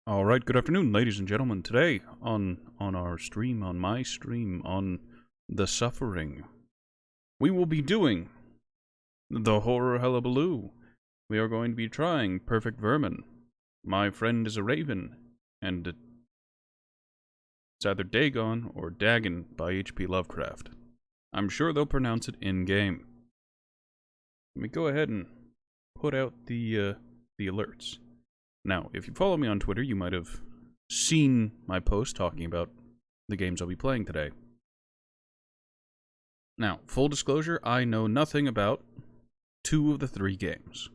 Alright, good afternoon, ladies and gentlemen. Today, on our stream, on my stream, on The Suffering, we will be doing the horror Hullabaloo. We are going to be trying Perfect Vermin. My friend is a raven, and it's either Dagon or Dagon by H.P. Lovecraft. I'm sure they'll pronounce it in-game. Let me go ahead and put out the alerts. Now, if you follow me on Twitter, you might have seen my post talking about the games I'll be playing today. Now, full disclosure, I know nothing about 2 of the 3 games.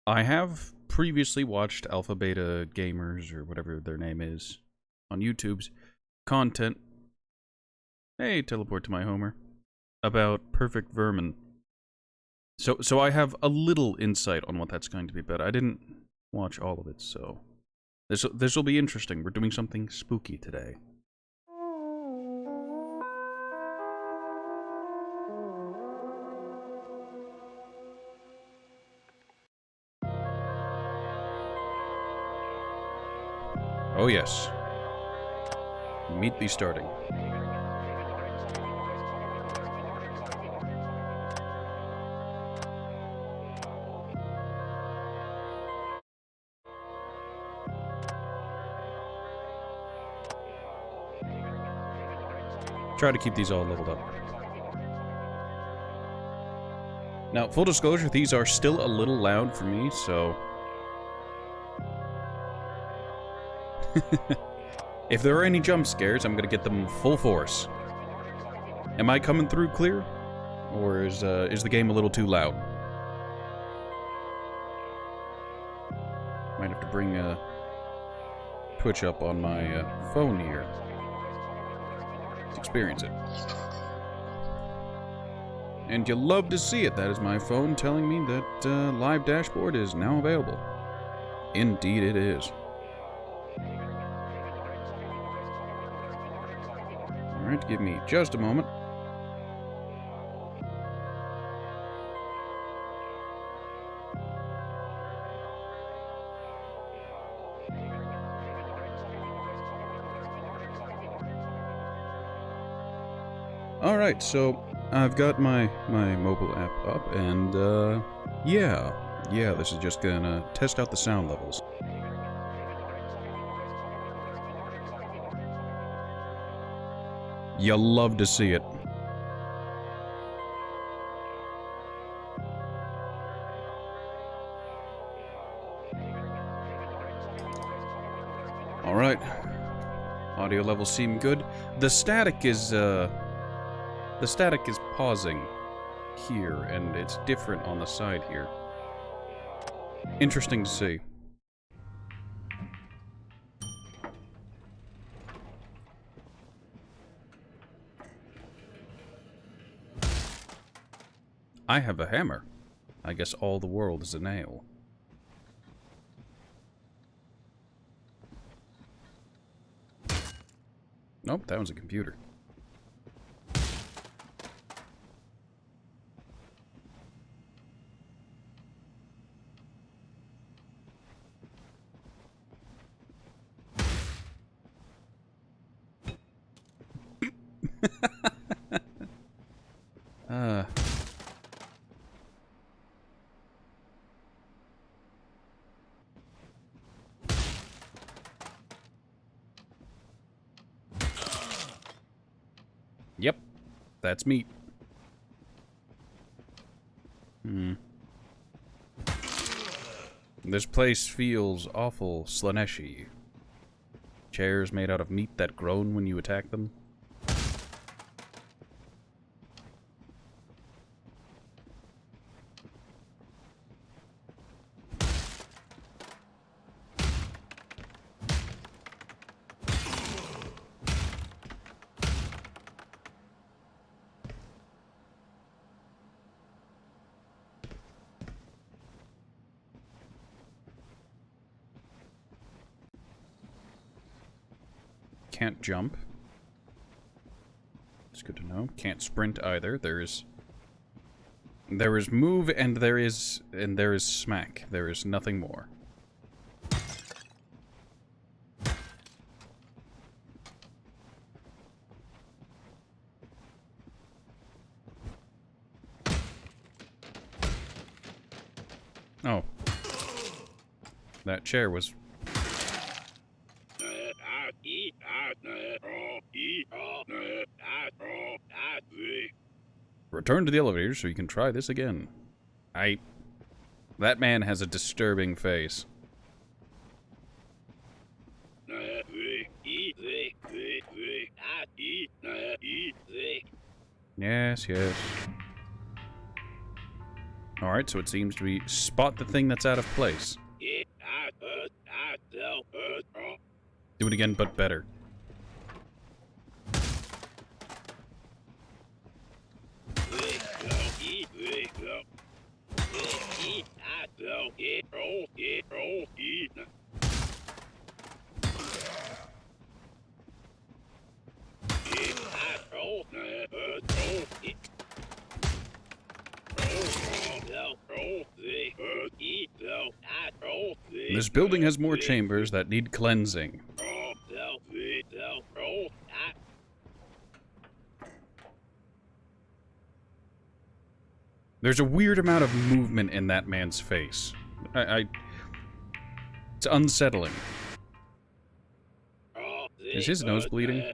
I have previously watched Alpha Beta Gamers, or whatever their name is, on YouTube's content. Hey, teleport to my Homer. About Perfect Vermin. So I have a little insight on what that's going to be, but I didn't watch all of it, so this will be interesting. We're doing something spooky today. Oh yes. Immediately starting. Try to keep these all leveled up. Now, full disclosure, these are still a little loud for me, so if there are any jump scares, I'm gonna get them full force. Am I coming through clear? Or is the game a little too loud? Might have to bring Twitch up on my phone here to experience it. And you'll love to see it. That is my phone telling me that live dashboard is now available. Indeed it is. Alright, give me just a moment. Alright, so I've got my mobile app up, and yeah, this is just gonna test out the sound levels. You'll love to see it. Alright. Audio levels seem good. The static is pausing here, and it's different on the side here. Interesting to see. I have a hammer. I guess all the world is a nail. Nope, that was a computer. Yep, that's meat. This place feels awful Slaneshi. Chairs made out of meat that groan when you attack them. Can't jump. It's good to know. Can't sprint either. There is move and there is smack. There is nothing more. That chair was... Return to the elevator so you can try this again. That man has a disturbing face. Yes, yes. Alright, so it seems to be spot the thing that's out of place. Do it again, but better. This building has more chambers that need cleansing. There's a weird amount of movement in that man's face. It's unsettling. Is his nose bleeding?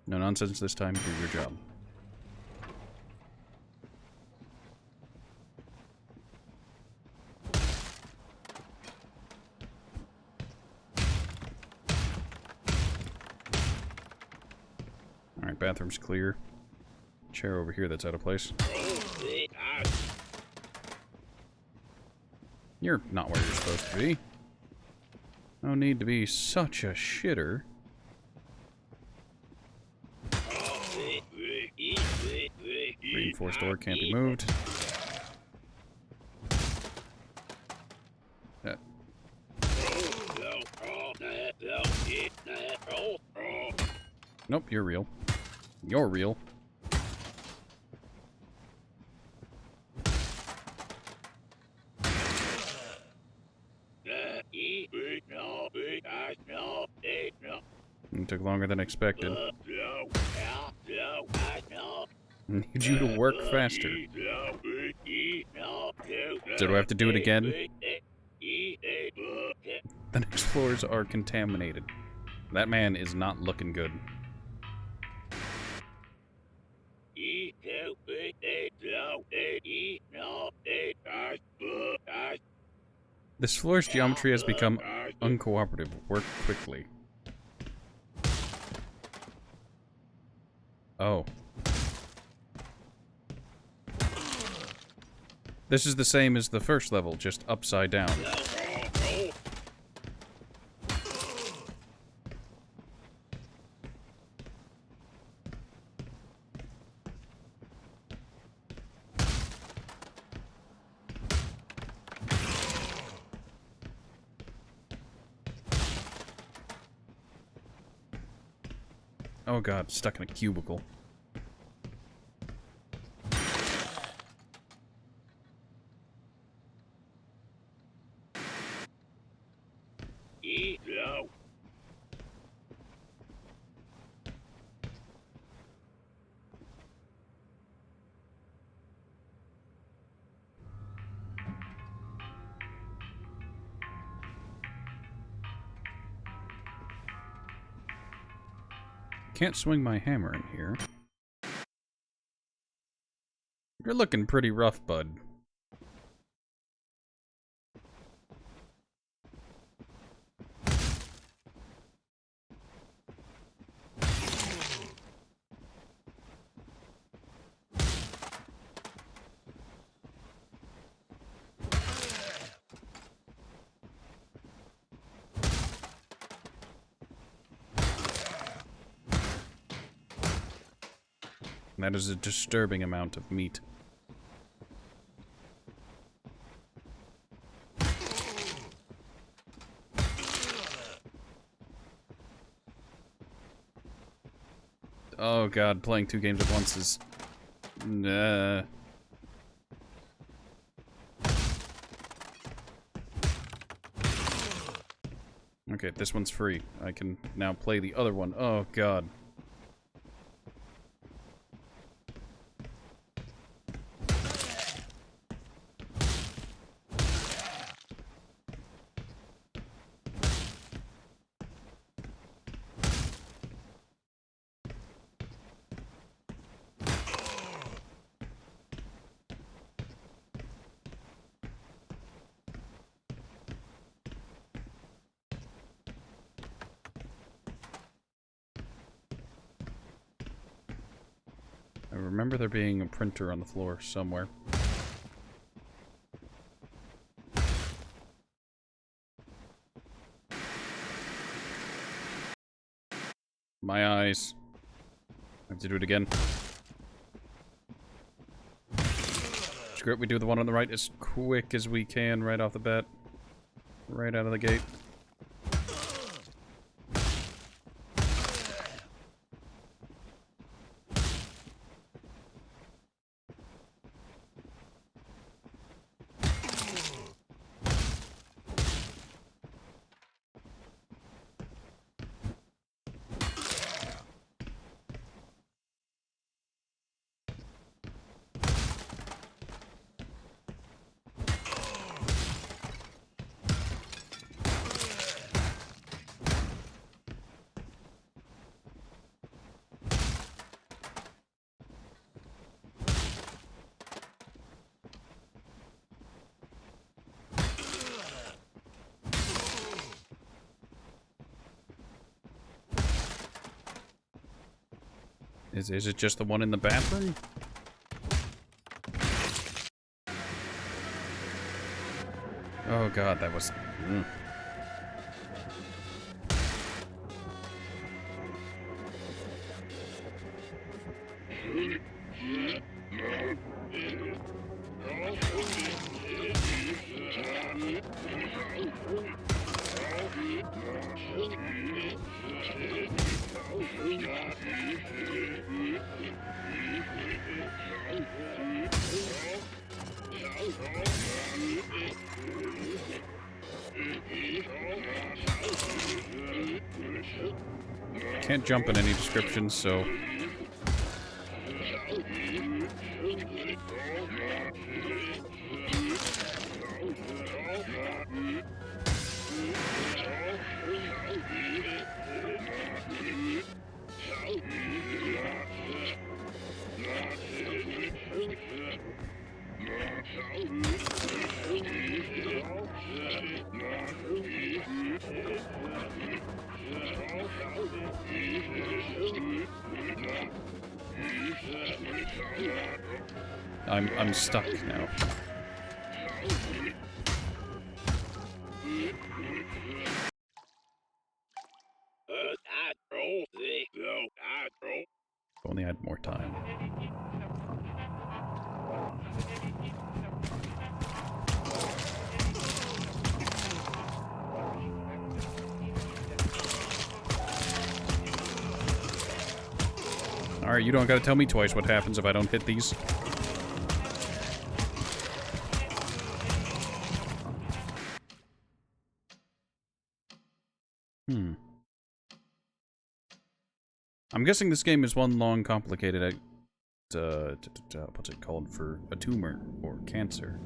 No nonsense this time. Do your job. Alright, bathroom's clear. Chair over here that's out of place. You're not where you're supposed to be. No need to be such a shitter. Reinforced door can't be moved. Nope, you're real. You're real. It took longer than expected. Need you to work faster. So do I have to do it again? The next floors are contaminated. That man is not looking good. This floor's geometry has become uncooperative. Work quickly. Oh. This is the same as the first level, just upside down. Oh god, stuck in a cubicle. Can't swing my hammer in here. You're looking pretty rough, bud. That is a disturbing amount of meat. Oh god, playing two games at once is... Okay, this one's free. I can now play the other one. Oh god. I remember there being a printer on the floor somewhere. My eyes. I have to do it again. Screw it, we do the one on the right as quick as we can right off the bat. Right out of the gate. Is it just the one in the bathroom? Oh god, that was... Can't jump in any descriptions, so... I'm stuck now. If only I had more time. Alright, you don't gotta tell me twice what happens if I don't hit these. I'm guessing this game is one long, complicated, what's it called, for a tumor or cancer.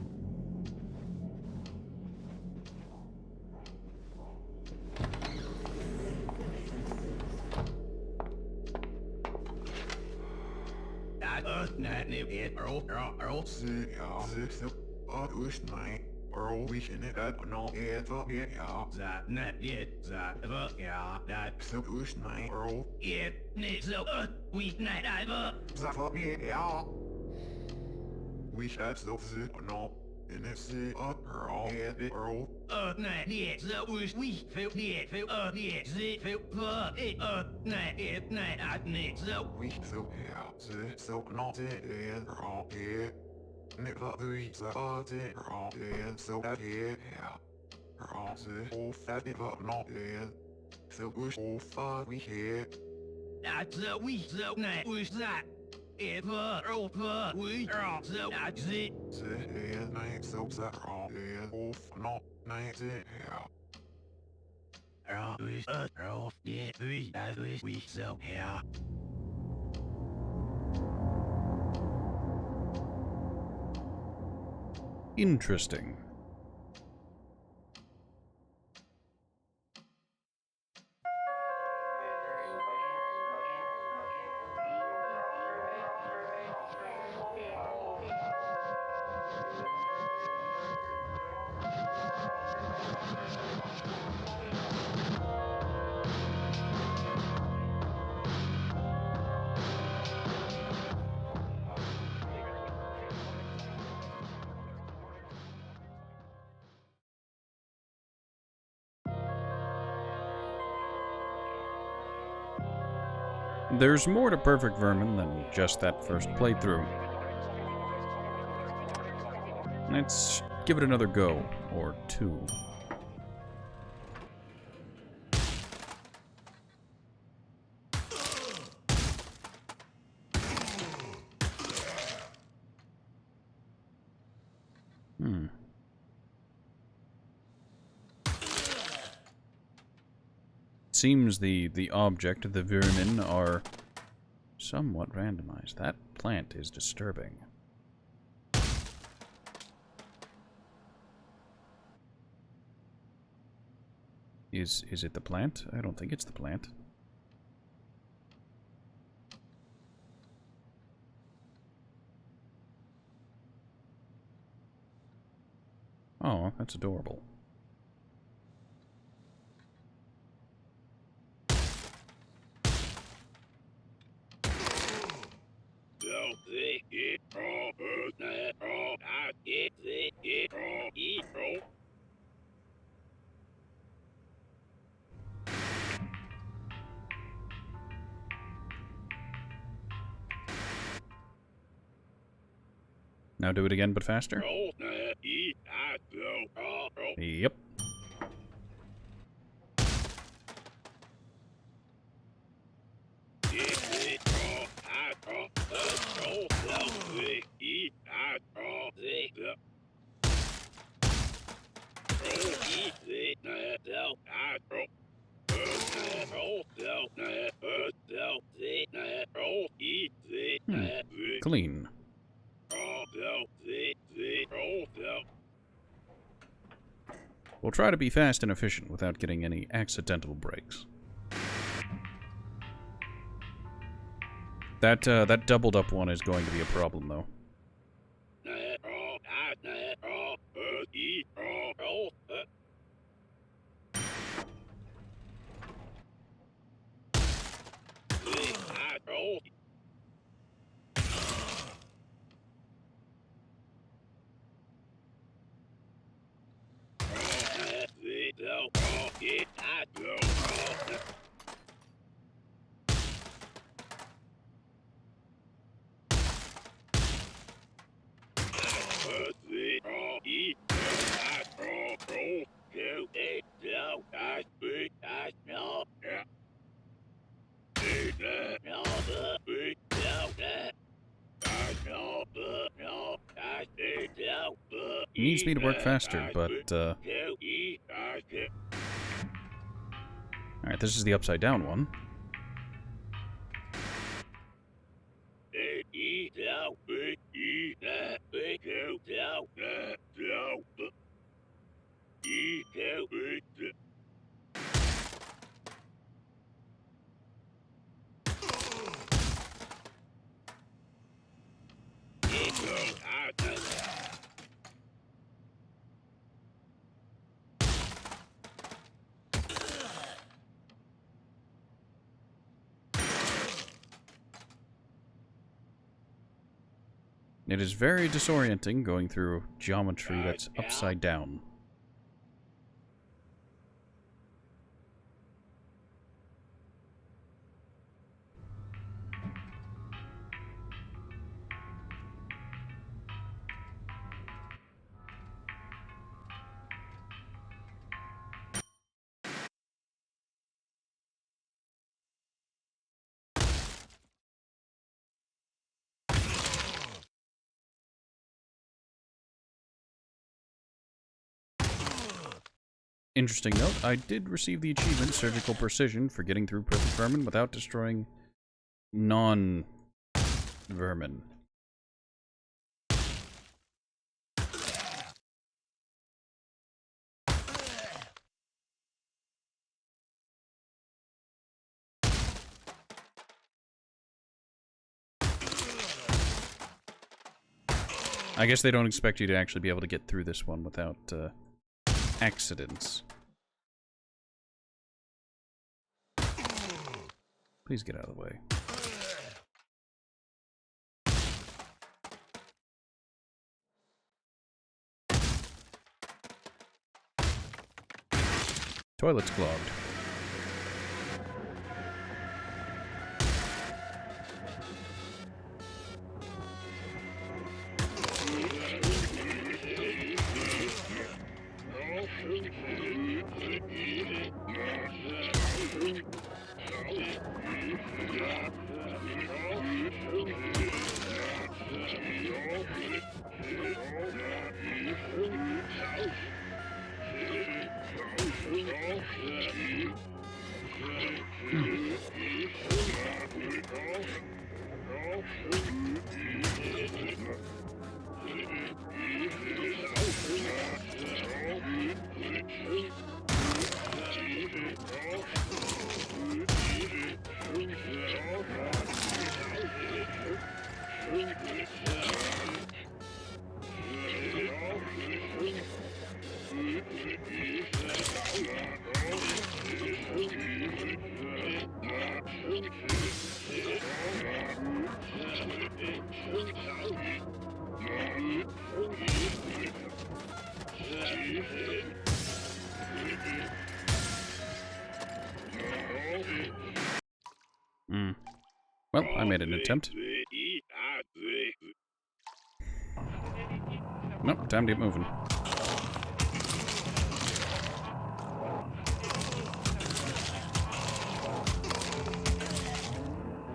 Interesting. There's more to Perfect Vermin than just that first playthrough. Let's give it another go, or two. Seems the object, the vermin, are somewhat randomized. That plant is disturbing. Is it the plant? I don't think it's the plant. Oh, that's adorable. Now do it again, but faster. Yep. Clean. We'll try to be fast and efficient without getting any accidental breaks. That doubled up one is going to be a problem, though. It needs me to work faster, but, Alright, this is the upside down one. It is very disorienting going through geometry that's upside down. Interesting note, I did receive the achievement Surgical Precision for getting through Perfect Vermin without destroying non-vermin. I guess they don't expect you to actually be able to get through this one without accidents. Please get out of the way. Toilet's clogged. Well, I made an attempt. Nope, time to get moving.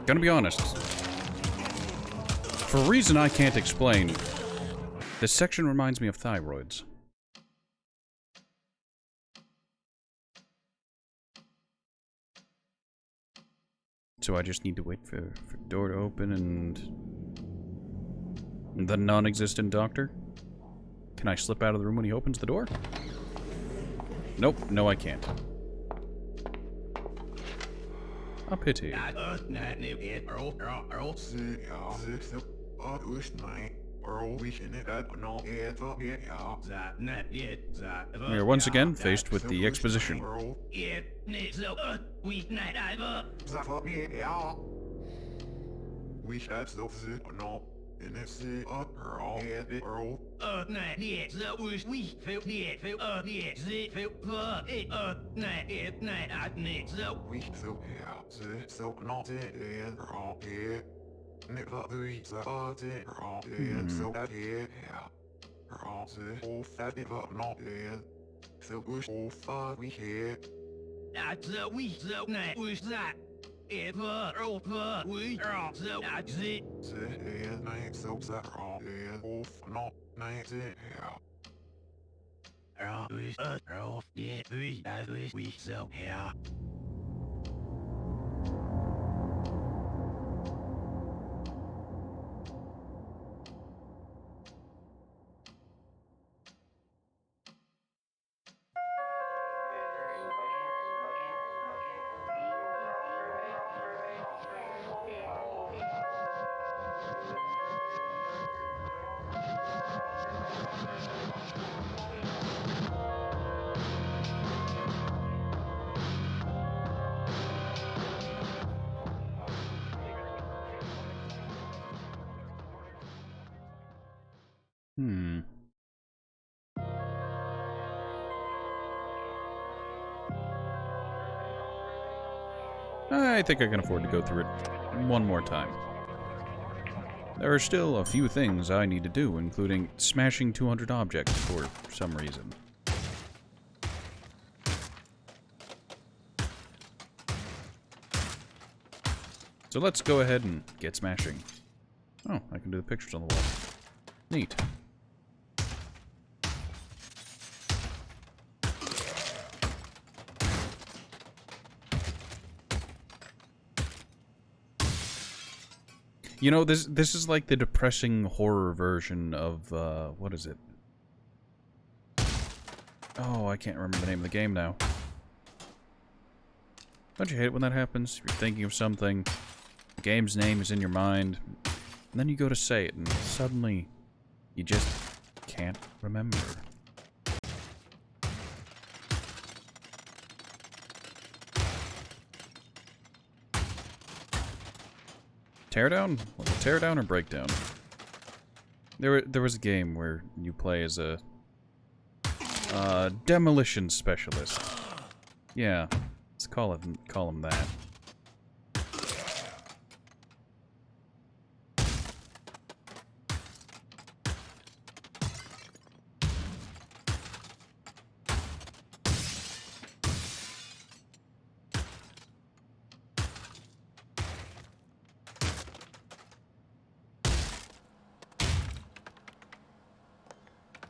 Gonna be honest. For a reason I can't explain, this section reminds me of thyroids. So I just need to wait for the door to open and... the non-existent doctor? Can I slip out of the room when he opens the door? Nope, no I can't. A pity. We are once again faced with the exposition. I think I can afford to go through it one more time. There are still a few things I need to do, including smashing 200 objects for some reason. So let's go ahead and get smashing. Oh, I can do the pictures on the wall. Neat. You know, this is like the depressing horror version of, what is it? Oh, I can't remember the name of the game now. Don't you hate it when that happens? You're thinking of something, the game's name is in your mind, and then you go to say it, and suddenly, you just can't remember. Teardown? Was it Teardown or Breakdown? There was a game where you play as a demolition specialist. Yeah, let's call him that.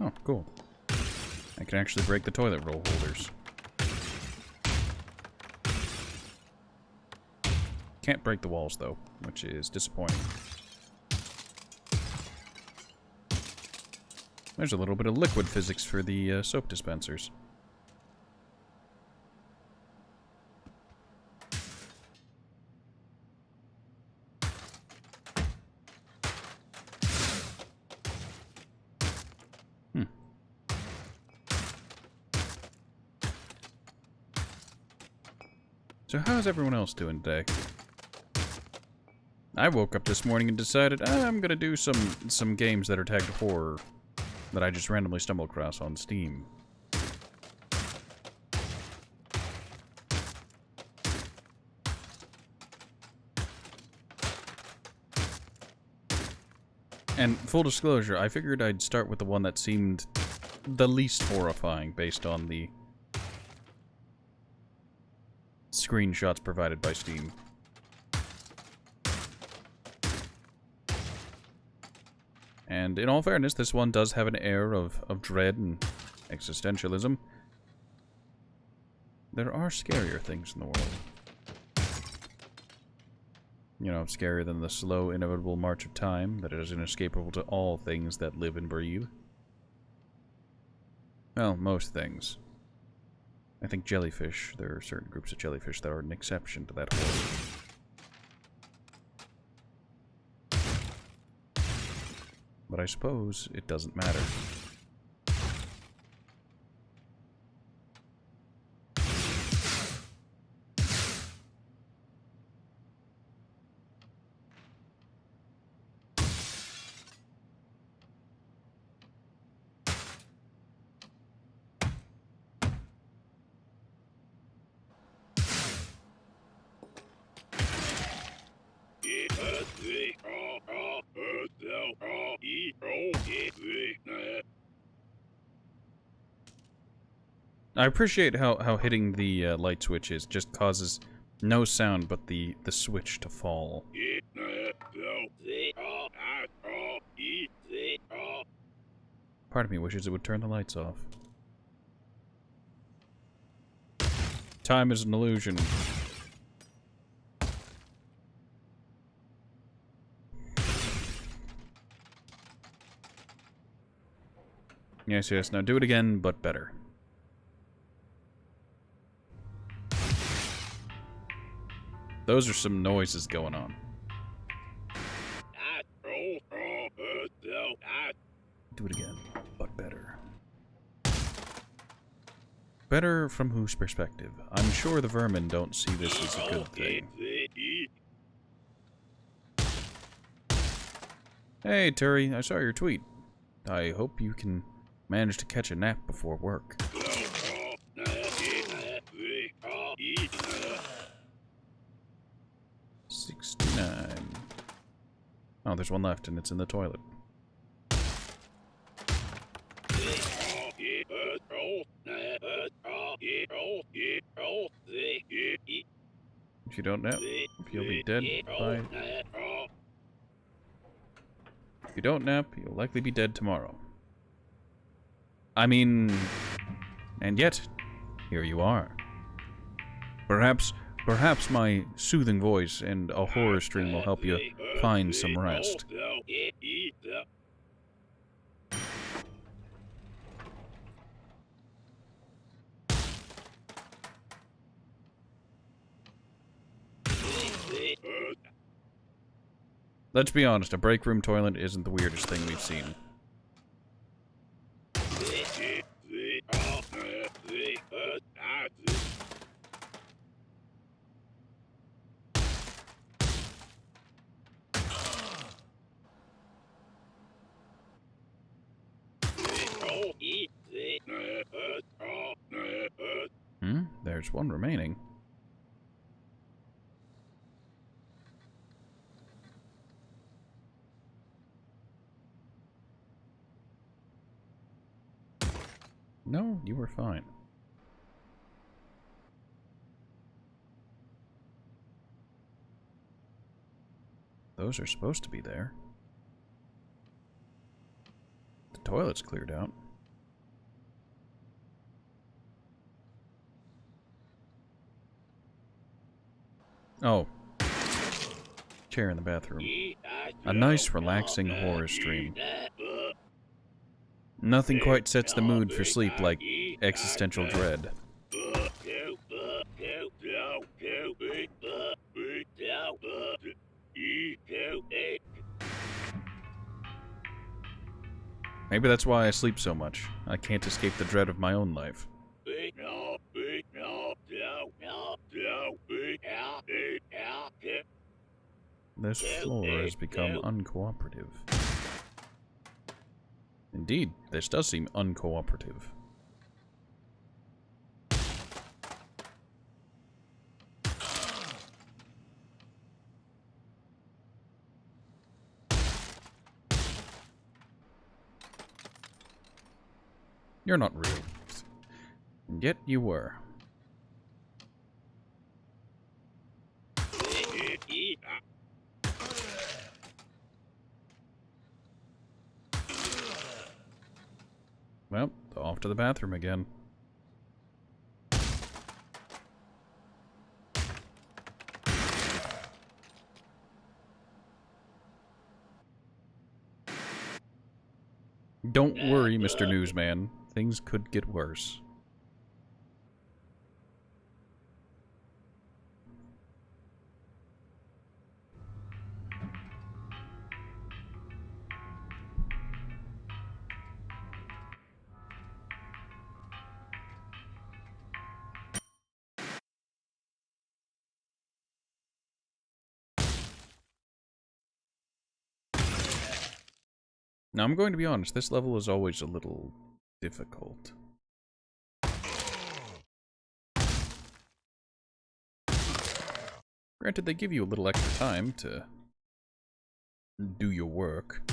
Oh, cool. I can actually break the toilet roll holders. Can't break the walls, though, which is disappointing. There's a little bit of liquid physics for the soap dispensers. So how's everyone else doing today? I woke up this morning and decided I'm gonna do some games that are tagged horror that I just randomly stumbled across on Steam. And full disclosure, I figured I'd start with the one that seemed the least horrifying based on the screenshots provided by Steam. And in all fairness, this one does have an air of dread and existentialism. There are scarier things in the world. You know, scarier than the slow, inevitable march of time that is inescapable to all things that live and breathe. Well, most things. I think jellyfish, there are certain groups of jellyfish that are an exception to that horror. But I suppose it doesn't matter. I appreciate how hitting the light switches just causes no sound but the switch to fall. Part of me wishes it would turn the lights off. Time is an illusion. Yes, yes, now do it again, but better. Those are some noises going on. Do it again, but better. Better from whose perspective? I'm sure the vermin don't see this as a good thing. Hey, Terry, I saw your tweet. I hope you can manage to catch a nap before work. 69. Oh, there's one left, and it's in the toilet. If you don't nap, you'll be dead by... If you don't nap, you'll likely be dead tomorrow. I mean... And yet, here you are. Perhaps my soothing voice and a horror stream will help you find some rest. Let's be honest, a break room toilet isn't the weirdest thing we've seen. There's one remaining. No, you were fine. Those are supposed to be there. The toilet's cleared out. Oh. Chair in the bathroom. A nice, relaxing horror stream. Nothing quite sets the mood for sleep like existential dread. Maybe that's why I sleep so much. I can't escape the dread of my own life. This floor has become uncooperative. Indeed, this does seem uncooperative. You're not real. And yet you were. Well, off to the bathroom again. Don't worry, Mr. Newsman. Things could get worse. Now, I'm going to be honest, this level is always a little difficult. Granted, they give you a little extra time to do your work.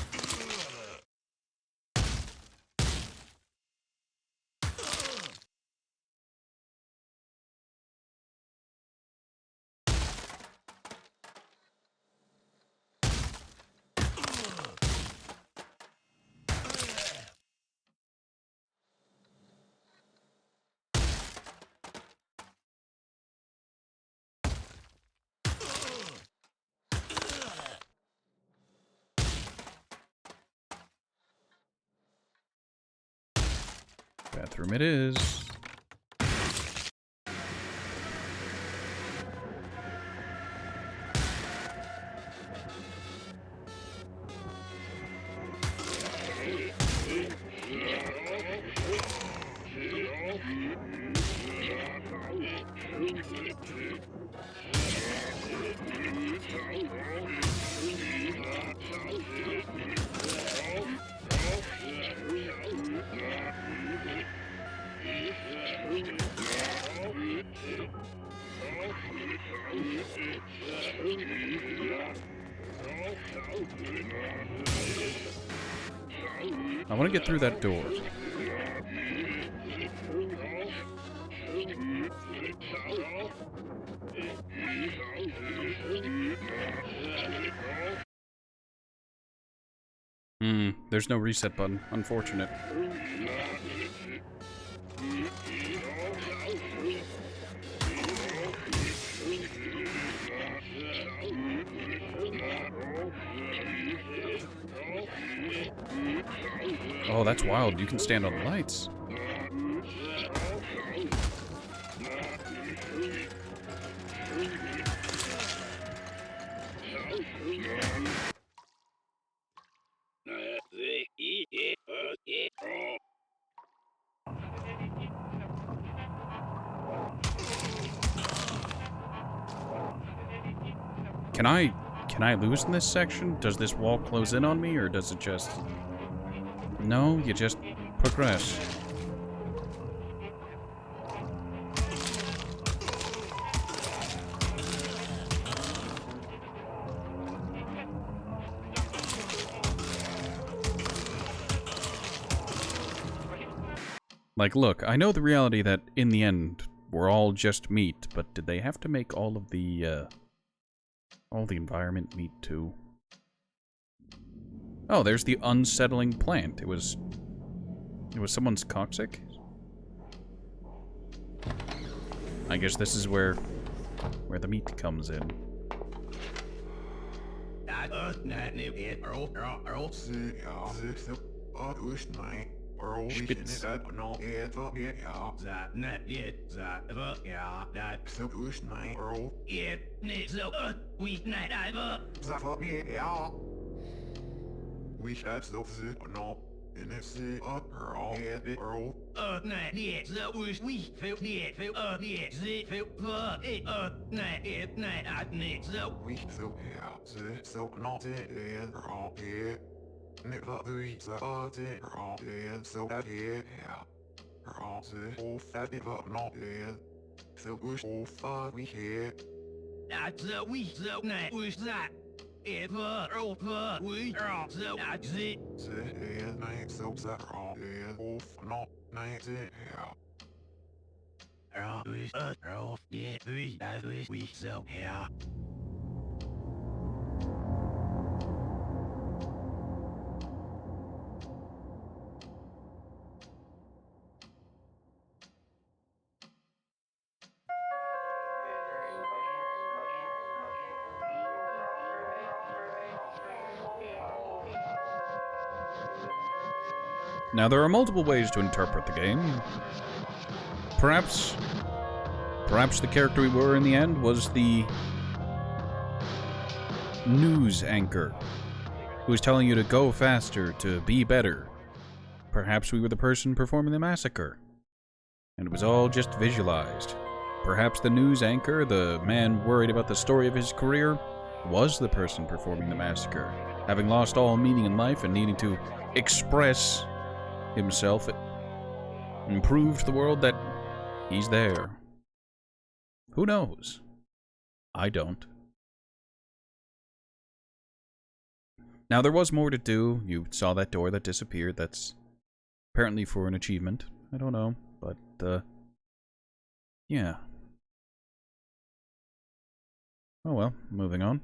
Bathroom it is. I want to get through that door. There's no reset button. Unfortunate. Oh, that's wild. You can stand on the lights. Can I lose in this section? Does this wall close in on me, or does it just... No, you just progress. Like, look, I know the reality that, in the end, we're all just meat, but did they have to make all the environment meat, too? Oh, there's the unsettling plant. It was someone's coccyx? I guess this is where where the meat comes in. Spitz. Now, there are multiple ways to interpret the game. Perhaps the character we were in the end was the news anchor who was telling you to go faster, to be better. Perhaps we were the person performing the massacre, and it was all just visualized. Perhaps the news anchor, the man worried about the story of his career, was the person performing the massacre, having lost all meaning in life and needing to express himself and prove to the world that he's there. Who knows? I don't. Now, there was more to do. You saw that door that disappeared. That's apparently for an achievement. I don't know, but, yeah. Oh well, moving on.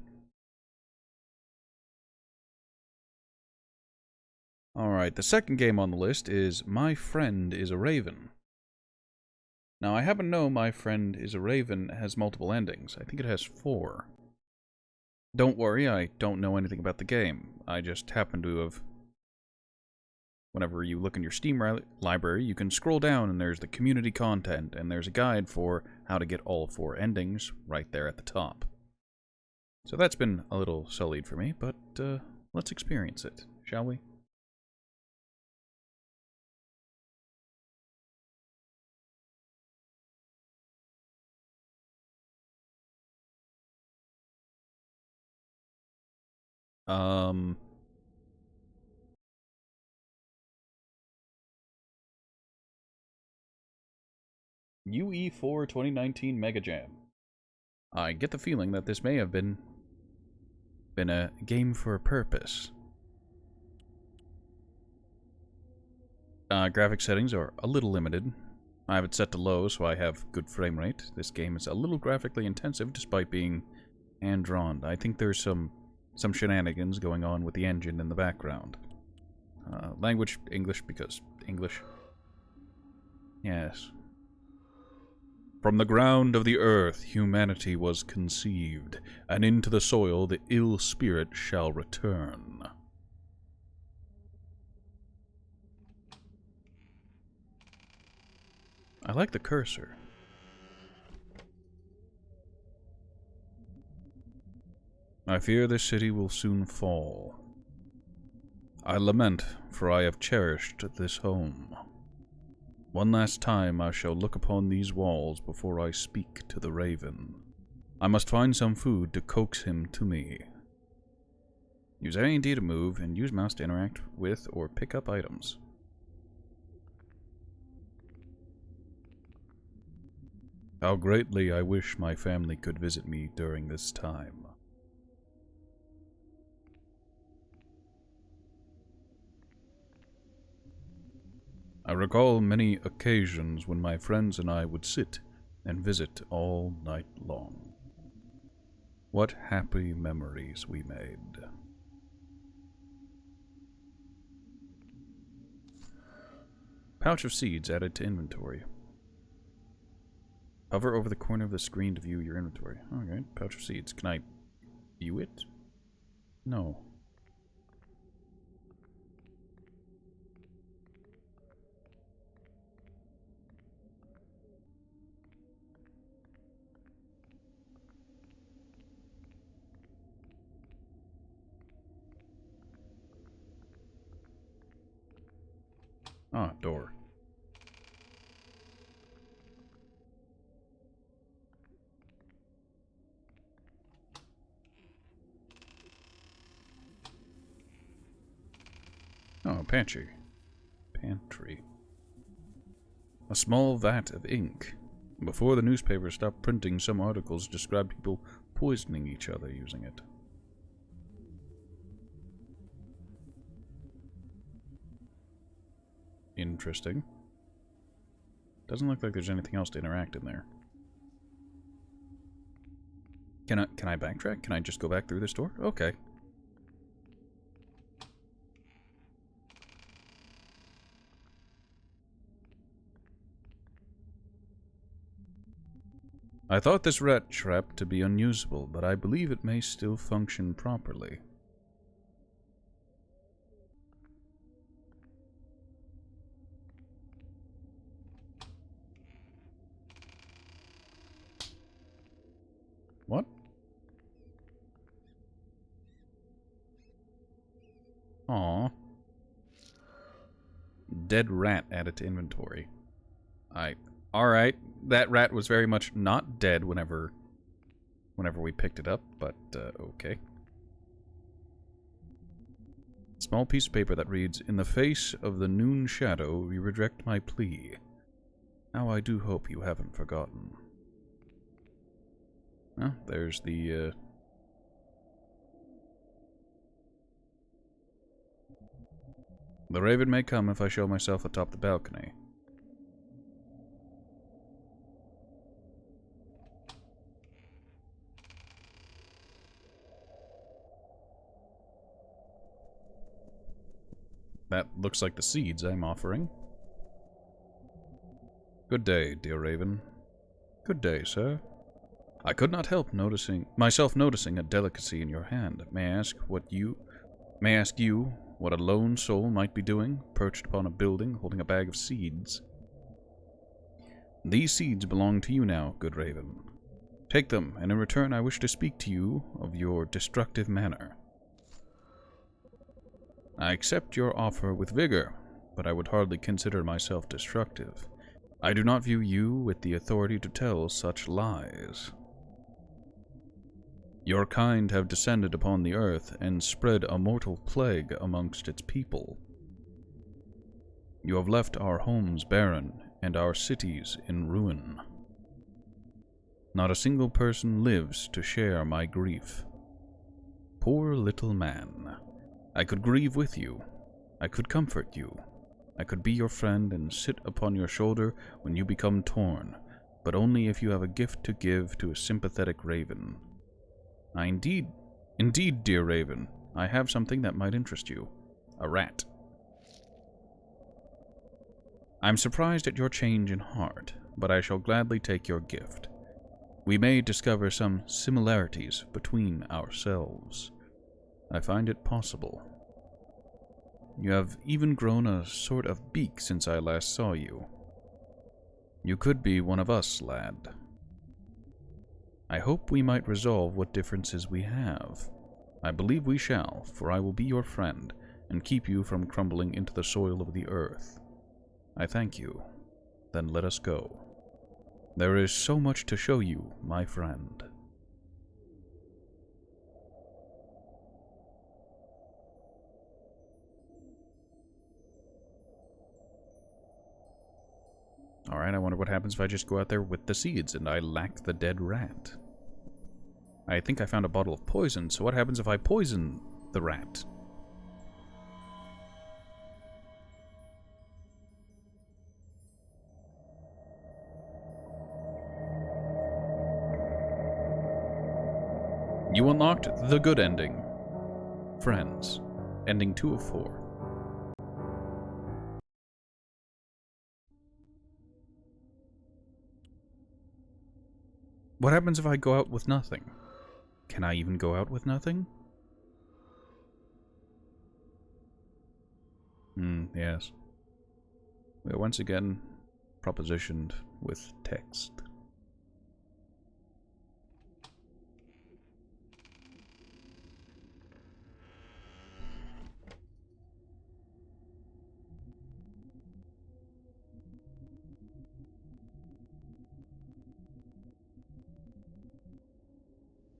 Alright, the second game on the list is My Friend is a Raven. Now, I happen to know My Friend is a Raven has multiple endings. I think it has 4. Don't worry, I don't know anything about the game. I just happen to have... Whenever you look in your Steam library, you can scroll down and there's the community content, and there's a guide for how to get all 4 endings right there at the top. So that's been a little sullied for me, but let's experience it, shall we? UE4 2019 Mega Jam. I get the feeling that this may have been a game for a purpose. Graphic settings are a little limited. I have it set to low, so I have good frame rate. This game is a little graphically intensive, despite being hand-drawn. I think there's some shenanigans going on with the engine in the background. Language, English, because English. Yes. From the ground of the earth humanity was conceived, and into the soil the ill spirit shall return. I like the cursor. I fear this city will soon fall. I lament, for I have cherished this home. One last time I shall look upon these walls before I speak to the raven. I must find some food to coax him to me. Use A and D to move, and use mouse to interact with or pick up items. How greatly I wish my family could visit me during this time. I recall many occasions when my friends and I would sit and visit all night long. What happy memories we made. Pouch of seeds added to inventory. Hover over the corner of the screen to view your inventory. Okay, pouch of seeds. Can I view it? No. Ah, door. Oh, pantry. Pantry. A small vat of ink. Before the newspaper stopped printing, some articles described people poisoning each other using it. Interesting. Doesn't look like there's anything else to interact in there. Can I backtrack? Can I just go back through this door? Okay. I thought this rat trap to be unusable, but I believe it may still function properly. What? Aww. Dead rat added to inventory. Alright. That rat was very much not dead whenever we picked it up, but, okay. Small piece of paper that reads, "In the face of the noon shadow, we reject my plea. Now I do hope you haven't forgotten." Well, there's the, The raven may come if I show myself atop the balcony. That looks like the seeds I'm offering. Good day, dear raven. Good day, sir. I could not help myself noticing a delicacy in your hand. May I ask you what a lone soul might be doing, perched upon a building, holding a bag of seeds? These seeds belong to you now, good raven. Take them, and in return I wish to speak to you of your destructive manner. I accept your offer with vigor, but I would hardly consider myself destructive. I do not view you with the authority to tell such lies. Your kind have descended upon the earth and spread a mortal plague amongst its people. You have left our homes barren and our cities in ruin. Not a single person lives to share my grief. Poor little man. I could grieve with you. I could comfort you. I could be your friend and sit upon your shoulder when you become torn, but only if you have a gift to give to a sympathetic raven. Indeed, dear raven, I have something that might interest you. A rat. I'm surprised at your change in heart, but I shall gladly take your gift. We may discover some similarities between ourselves. I find it possible. You have even grown a sort of beak since I last saw you. You could be one of us, lad. I hope we might resolve what differences we have. I believe we shall, for I will be your friend and keep you from crumbling into the soil of the earth. I thank you. Then let us go. There is so much to show you, my friend. Alright, I wonder what happens if I just go out there with the seeds and I lack the dead rat. I think I found a bottle of poison, so what happens if I poison the rat? You unlocked the good ending. Friends. Ending 2 of 4. What happens if I go out with nothing? Can I even go out with nothing? Yes. We are once again propositioned with text.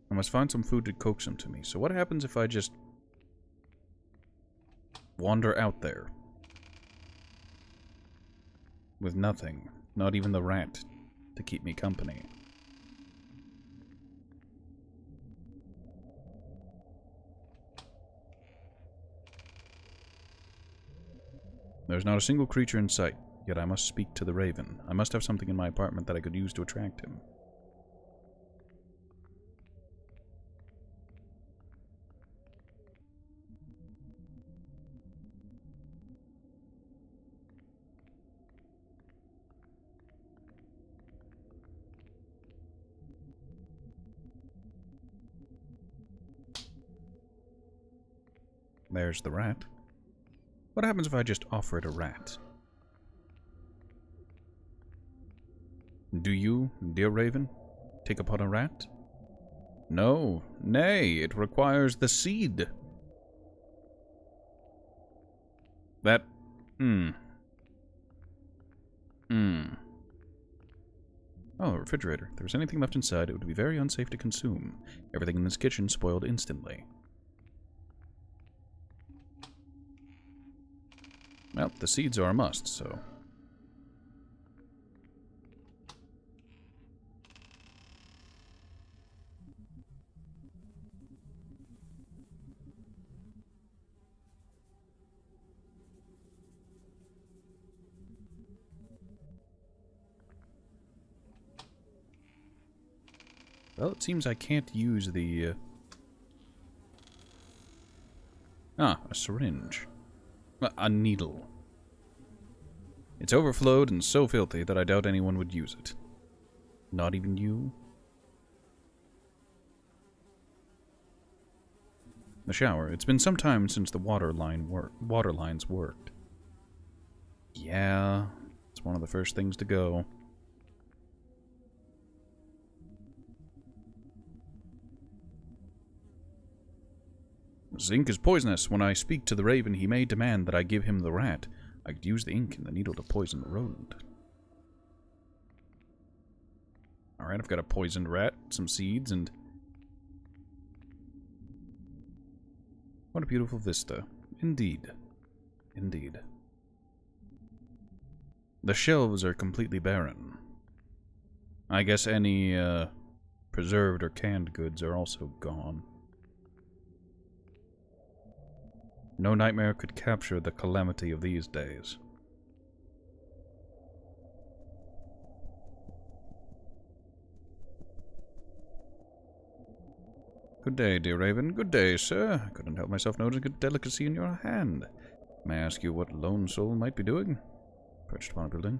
I must find some food to coax him to me. So what happens if I just wander out there with nothing, not even the rat to keep me company? There's not a single creature in sight, yet I must speak to the raven. I must have something in my apartment that I could use to attract him. There's the rat. What happens if I just offer it a rat? Do you, dear raven, take upon a rat? No, nay, it requires the seed. That, Oh, a refrigerator. If there was anything left inside, it would be very unsafe to consume. Everything in this kitchen spoiled instantly. Well, the seeds are a must, so... Well, it seems I can't use the... a syringe. A needle. It's overflowed and so filthy that I doubt anyone would use it. Not even you? The shower. It's been some time since the water lines worked. Yeah, it's one of the first things to go. Zinc is poisonous. When I speak to the raven, he may demand that I give him the rat. I could use the ink and the needle to poison the rodent. Alright, I've got a poisoned rat, some seeds, and... what a beautiful vista. Indeed. Indeed. The shelves are completely barren. I guess any, preserved or canned goods are also gone. No nightmare could capture the calamity of these days. Good day, dear Raven. Good day, sir. I couldn't help myself noticing a delicacy in your hand. May I ask you what lone soul might be doing? Perched upon a building,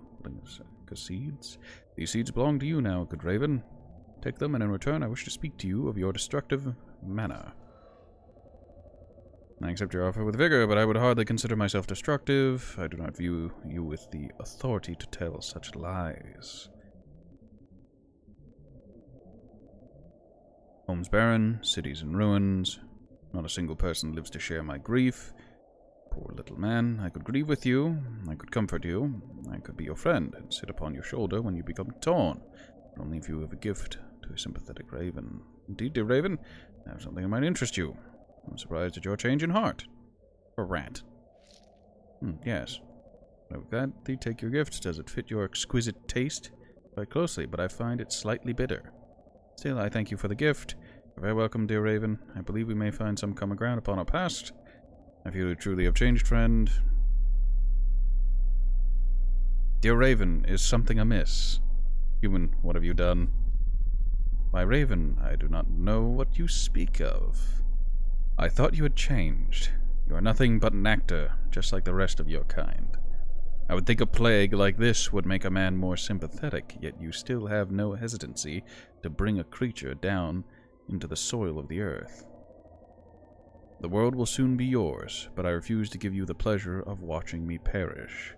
seeds. These seeds belong to you now, good Raven. Take them, and in return I wish to speak to you of your destructive manner. I accept your offer with vigor, but I would hardly consider myself destructive. I do not view you with the authority to tell such lies. Homes barren, cities in ruins. Not a single person lives to share my grief. Poor little man, I could grieve with you. I could comfort you. I could be your friend and sit upon your shoulder when you become torn. But only if you have a gift to a sympathetic raven. Indeed, dear Raven, I have something that might interest you. I'm surprised at your change in heart. A rat. Yes. I would gladly take your gift. Does it fit your exquisite taste? Quite closely, but I find it slightly bitter. Still, I thank you for the gift. You're very welcome, dear Raven. I believe we may find some common ground upon our past. I feel you truly have changed, friend. Dear Raven, is something amiss? Human, what have you done? My Raven, I do not know what you speak of. I thought you had changed. You are nothing but an actor, just like the rest of your kind. I would think a plague like this would make a man more sympathetic, yet you still have no hesitancy to bring a creature down into the soil of the earth. The world will soon be yours, but I refuse to give you the pleasure of watching me perish.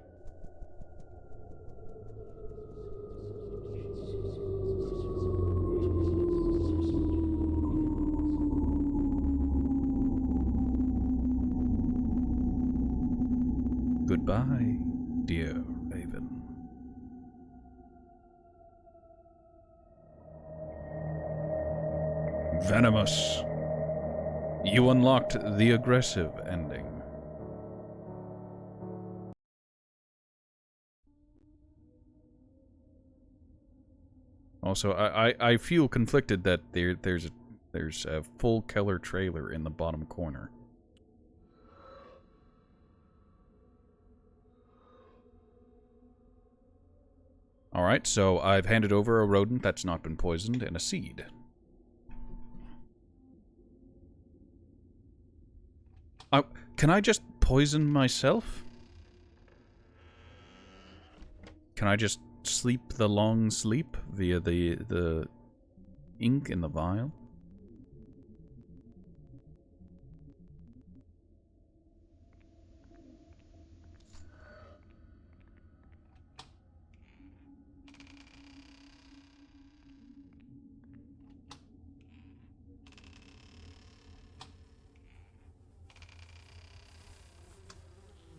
Goodbye, dear Raven. Venomous. You unlocked the aggressive ending. Also, I feel conflicted that there's a full Keller trailer in the bottom corner. Alright, so I've handed over a rodent that's not been poisoned and a seed. Can I just poison myself? Can I just sleep the long sleep via the ink in the vial?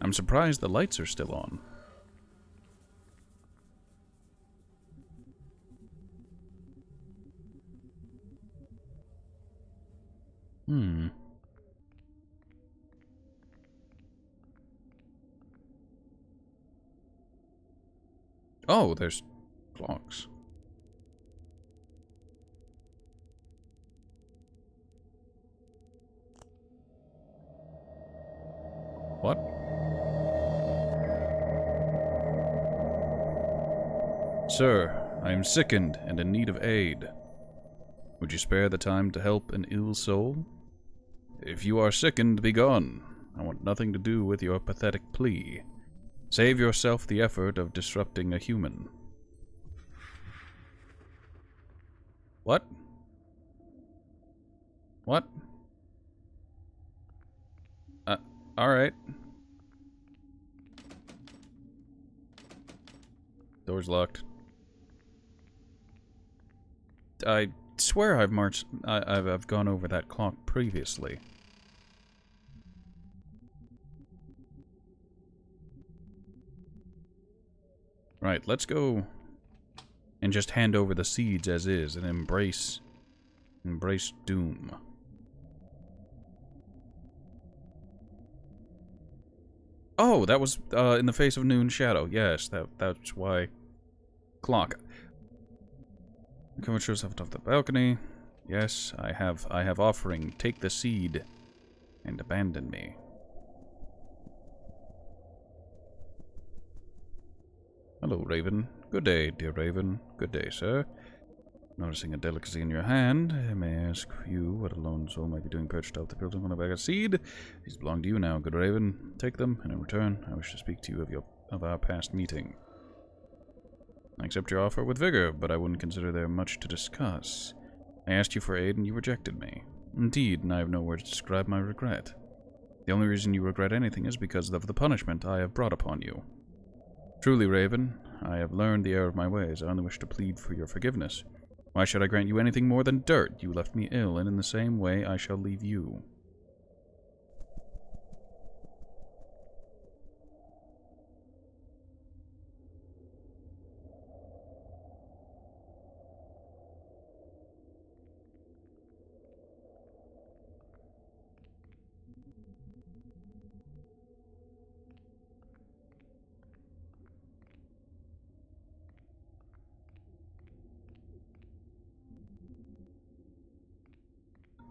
I'm surprised the lights are still on. Oh, there's clocks. What? Sir, I am sickened and in need of aid. Would you spare the time to help an ill soul? If you are sickened, be gone. I want nothing to do with your pathetic plea. Save yourself the effort of disrupting a human. What? What? Alright. Door's locked. I swear I've gone over that clock previously. Right, let's go and just hand over the seeds as is and embrace doom. Oh, that was in the face of noon shadow. Yes, that's why. Clock. Come and show yourself off the balcony. Yes, I have offering. Take the seed and abandon me. Hello, Raven. Good day, dear Raven. Good day, sir. Noticing a delicacy in your hand, may I ask you what a lone soul might be doing perched out the building on a bag of seed? These belong to you now, good Raven. Take them, and in return, I wish to speak to you of our past meeting. I accept your offer with vigor, but I wouldn't consider there much to discuss. I asked you for aid, and you rejected me. Indeed, and I have no words to describe my regret. The only reason you regret anything is because of the punishment I have brought upon you. Truly, Raven, I have learned the error of my ways. I only wish to plead for your forgiveness. Why should I grant you anything more than dirt? You left me ill, and in the same way I shall leave you.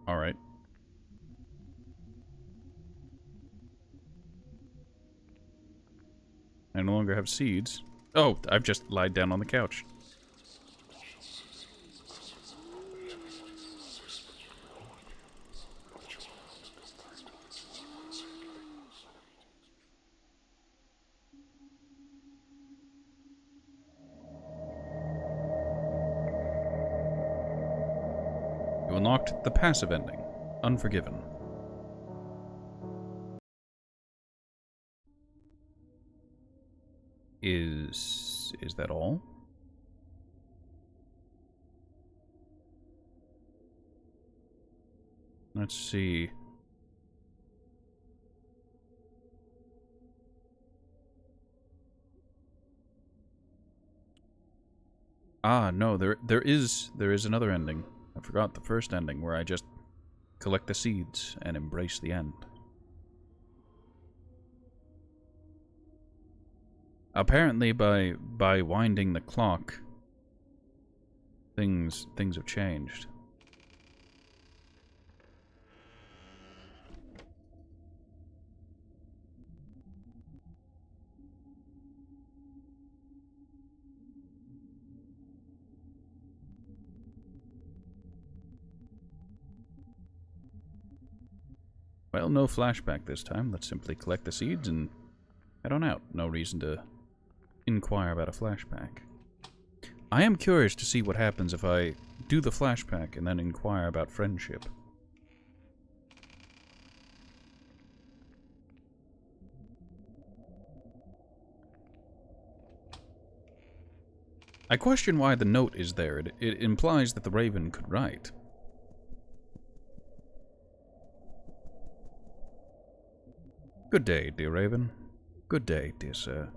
Alright. I no longer have seeds. Oh, I've just lied down on the couch. You unlocked the passive ending, Unforgiven. Is that all? Let's see. Ah, no, there is another ending. I forgot the first ending where I just collect the seeds and embrace the end. Apparently by winding the clock, things have changed. Well, no flashback this time. Let's simply collect the seeds and head on out. No reason to inquire about a flashback. I am curious to see what happens if I do the flashback and then inquire about friendship. I question why the note is there. It implies that the Raven could write. Good day, dear Raven. Good day, dear sir.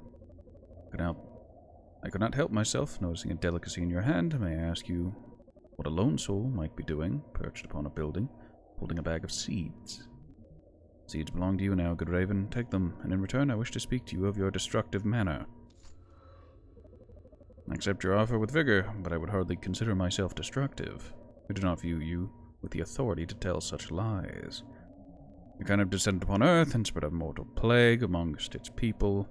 I could not help myself, noticing a delicacy in your hand. May I ask you what a lone soul might be doing, perched upon a building, holding a bag of seeds? Seeds belong to you now, good Raven. Take them, and in return I wish to speak to you of your destructive manner. I accept your offer with vigor, but I would hardly consider myself destructive. I do not view you with the authority to tell such lies. You kind of descended upon Earth and spread a mortal plague amongst its people.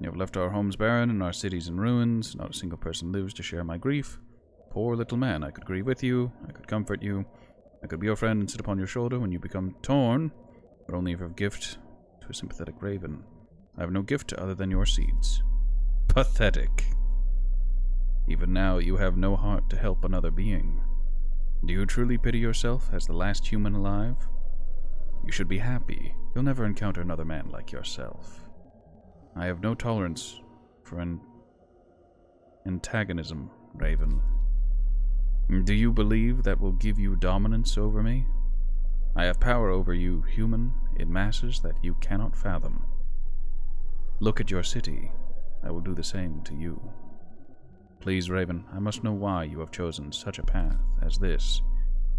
You have left our homes barren and our cities in ruins. Not a single person lives to share my grief. Poor little man, I could grieve with you, I could comfort you, I could be your friend and sit upon your shoulder when you become torn, but only for a gift to a sympathetic Raven. I have no gift other than your seeds. Pathetic. Even now, you have no heart to help another being. Do you truly pity yourself as the last human alive? You should be happy. You'll never encounter another man like yourself. I have no tolerance for antagonism, Raven. Do you believe that will give you dominance over me? I have power over you, human, in masses that you cannot fathom. Look at your city. I will do the same to you. Please, Raven, I must know why you have chosen such a path as this.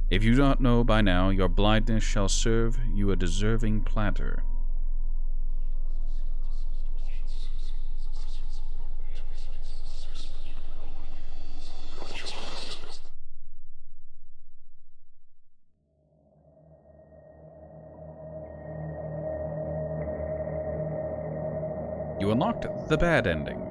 If you do not know by now, your blindness shall serve you a deserving platter. You unlocked the bad ending.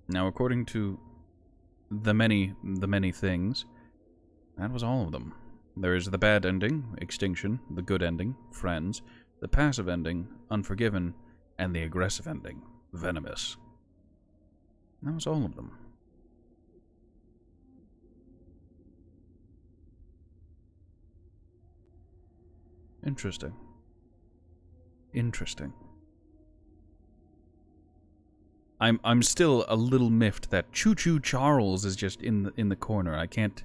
Now, according to the many things, that was all of them. There is the bad ending, Extinction, the good ending, Friends, the passive ending, Unforgiven, and the aggressive ending, Venomous. That was all of them. Interesting. Interesting. I'm still a little miffed that Choo Choo Charles is just in the corner. I can't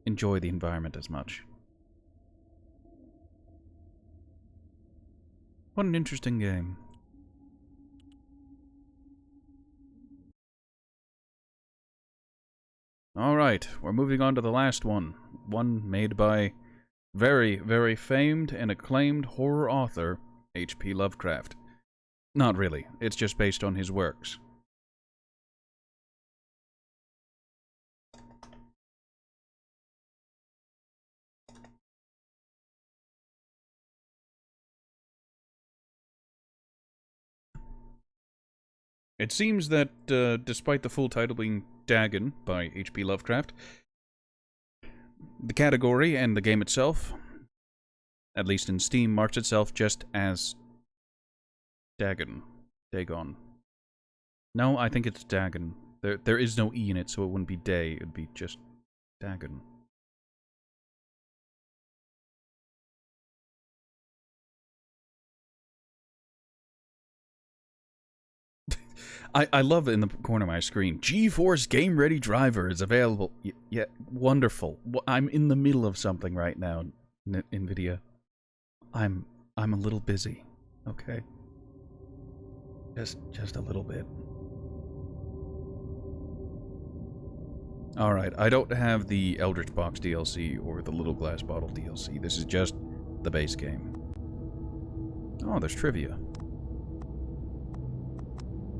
enjoy the environment as much. What an interesting game. Alright, we're moving on to the last one. One made by very, very famed and acclaimed horror author H.P. Lovecraft. Not really, it's just based on his works. It seems that, despite the full title being Dagon by H.P. Lovecraft, the category and the game itself, at least in Steam, marks itself just as Dagon. Dagon. No, I think it's Dagon. There is no E in it, so it wouldn't be day. It'd be just Dagon. I love in the corner of my screen, GeForce Game Ready Driver is available. Yeah, wonderful. I'm in the middle of something right now, NVIDIA. I'm a little busy, okay? Just a little bit. Alright, I don't have the Eldritch Box DLC or the Little Glass Bottle DLC. This is just the base game. Oh, there's trivia.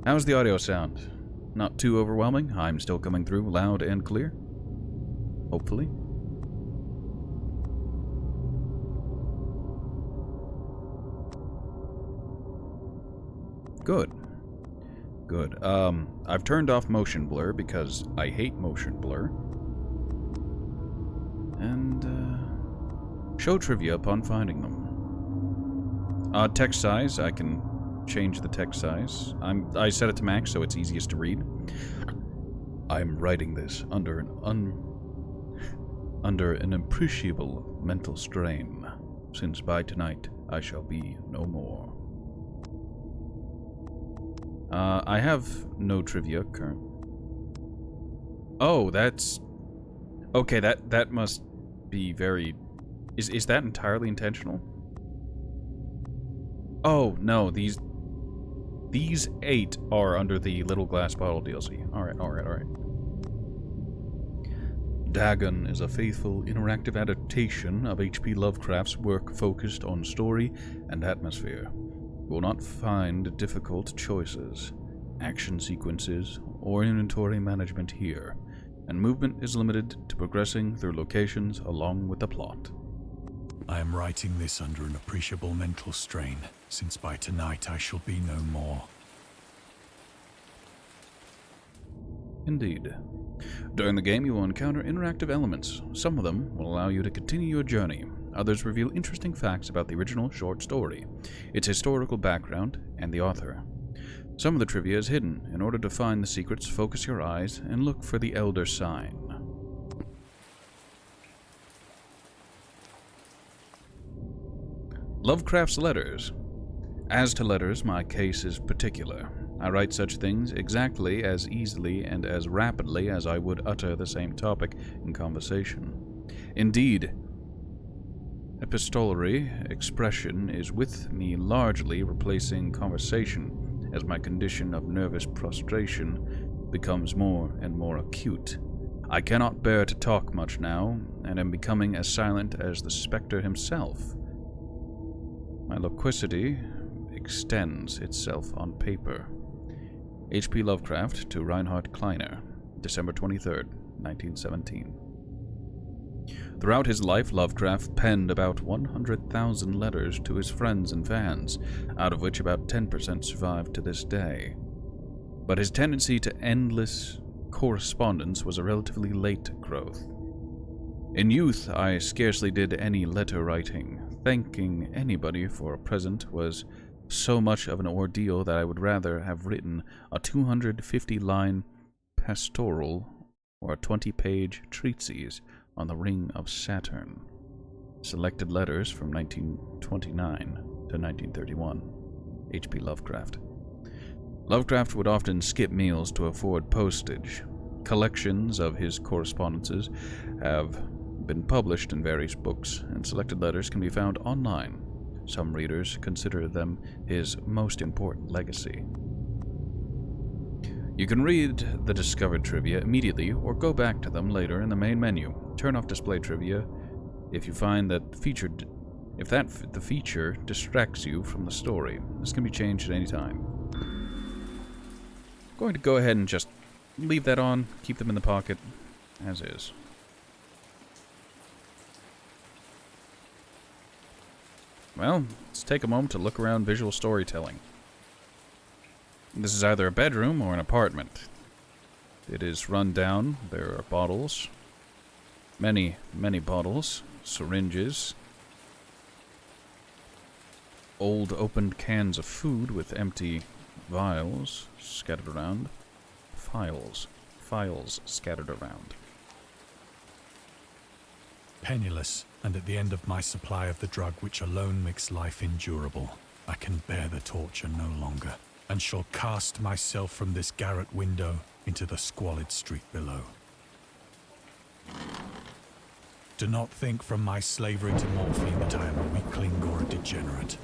How's the audio sound? Not too overwhelming? I'm still coming through loud and clear? Hopefully. Good. Good. I've turned off motion blur because I hate motion blur. And, show trivia upon finding them. Text size, I can change the text size. I set it to max so it's easiest to read. I'm writing this under an appreciable mental strain, since by tonight I shall be no more. I have no trivia current. Oh, that's okay. That must be very. Is that entirely intentional? Oh no, these 8 are under the Little Glass Bottle DLC. Alright. Dagon is a faithful, interactive adaptation of H.P. Lovecraft's work focused on story and atmosphere. You will not find difficult choices, action sequences, or inventory management here, and movement is limited to progressing through locations along with the plot. I am writing this under an appreciable mental strain, since by tonight I shall be no more. Indeed. During the game, you will encounter interactive elements. Some of them will allow you to continue your journey. Others reveal interesting facts about the original short story, its historical background, and the author. Some of the trivia is hidden. In order to find the secrets, focus your eyes and look for the Elder Sign. Lovecraft's letters. As to letters, my case is particular. I write such things exactly as easily and as rapidly as I would utter the same topic in conversation. Indeed, epistolary expression is with me largely replacing conversation as my condition of nervous prostration becomes more and more acute. I cannot bear to talk much now, and am becoming as silent as the spectre himself. My loquacity extends itself on paper. H.P. Lovecraft to Reinhard Kleiner, December 23rd, 1917. Throughout his life, Lovecraft penned about 100,000 letters to his friends and fans, out of which about 10% survive to this day. But his tendency to endless correspondence was a relatively late growth. In youth, I scarcely did any letter writing. Thanking anybody for a present was so much of an ordeal that I would rather have written a 250-line pastoral or a 20-page treatise on the Ring of Saturn. Selected letters from 1929 to 1931. H.P. Lovecraft. Lovecraft would often skip meals to afford postage. Collections of his correspondences have been published in various books, and selected letters can be found online. Some readers consider them his most important legacy. You can read the discovered trivia immediately or go back to them later in the main menu. Turn off display trivia if you find that the feature distracts you from the story. This can be changed at any time. I'm going to go ahead and just leave that on, keep them in the pocket as is. Well, let's take a moment to look around visual storytelling. This is either a bedroom or an apartment. It is run down. There are bottles. Many, many bottles. Syringes. old opened cans of food with empty vials scattered around. Files scattered around. Penniless, and at the end of my supply of the drug which alone makes life endurable, I can bear the torture no longer, and shall cast myself from this garret window into the squalid street below. Do not think from my slavery to morphine that I am a weakling or a degenerate.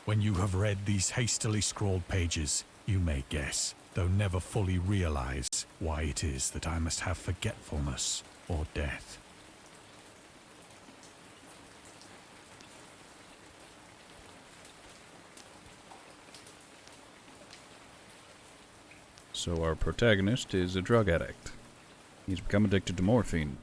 When you have read these hastily scrawled pages, you may guess, though never fully realize, why it is that I must have forgetfulness or death. So our protagonist is a drug addict. He's become addicted to morphine.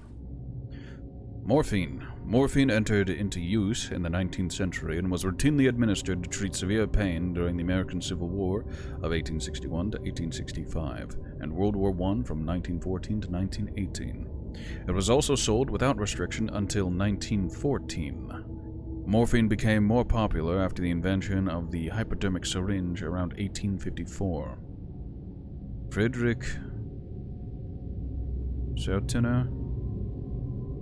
Morphine entered into use in the 19th century and was routinely administered to treat severe pain during the American Civil War of 1861 to 1865 and World War I from 1914 to 1918. It was also sold without restriction until 1914. Morphine became more popular after the invention of the hypodermic syringe around 1854. Friedrich Sertiner,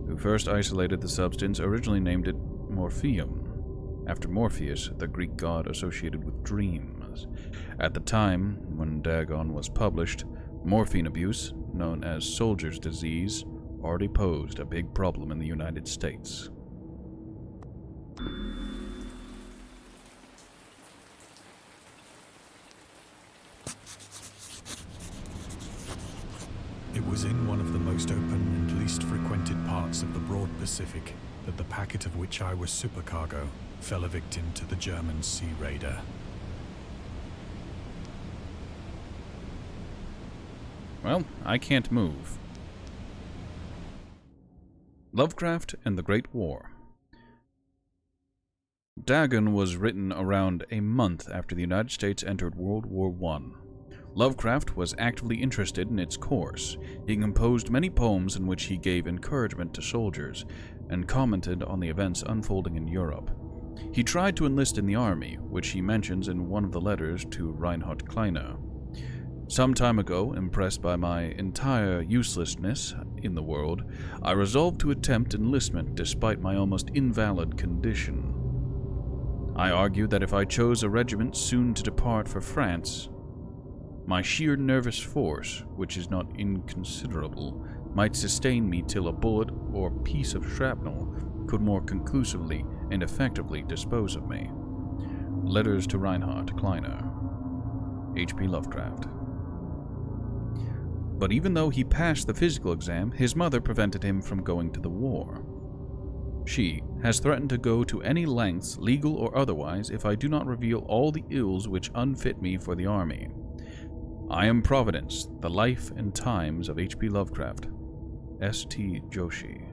who first isolated the substance, originally named it morphium, after Morpheus, the Greek god associated with dreams. At the time when Dagon was published, morphine abuse, known as soldier's disease, already posed a big problem in the United States. It was in one of the most open and least frequented parts of the broad Pacific that the packet of which I was supercargo fell a victim to the German sea raider. Well, I can't move. Lovecraft and the Great War. Dagon was written around a month after the United States entered World War I. Lovecraft was actively interested in its course. He composed many poems in which he gave encouragement to soldiers and commented on the events unfolding in Europe. He tried to enlist in the army, which he mentions in one of the letters to Reinhard Kleiner. Some time ago, impressed by my entire uselessness in the world, I resolved to attempt enlistment despite my almost invalid condition. I argued that if I chose a regiment soon to depart for France, my sheer nervous force, which is not inconsiderable, might sustain me till a bullet or piece of shrapnel could more conclusively and effectively dispose of me. Letters to Reinhard Kleiner. H.P. Lovecraft. But even though he passed the physical exam, his mother prevented him from going to the war. She has threatened to go to any lengths, legal or otherwise, if I do not reveal all the ills which unfit me for the army. I am Providence, the life and times of H.P. Lovecraft. S.T. Joshi.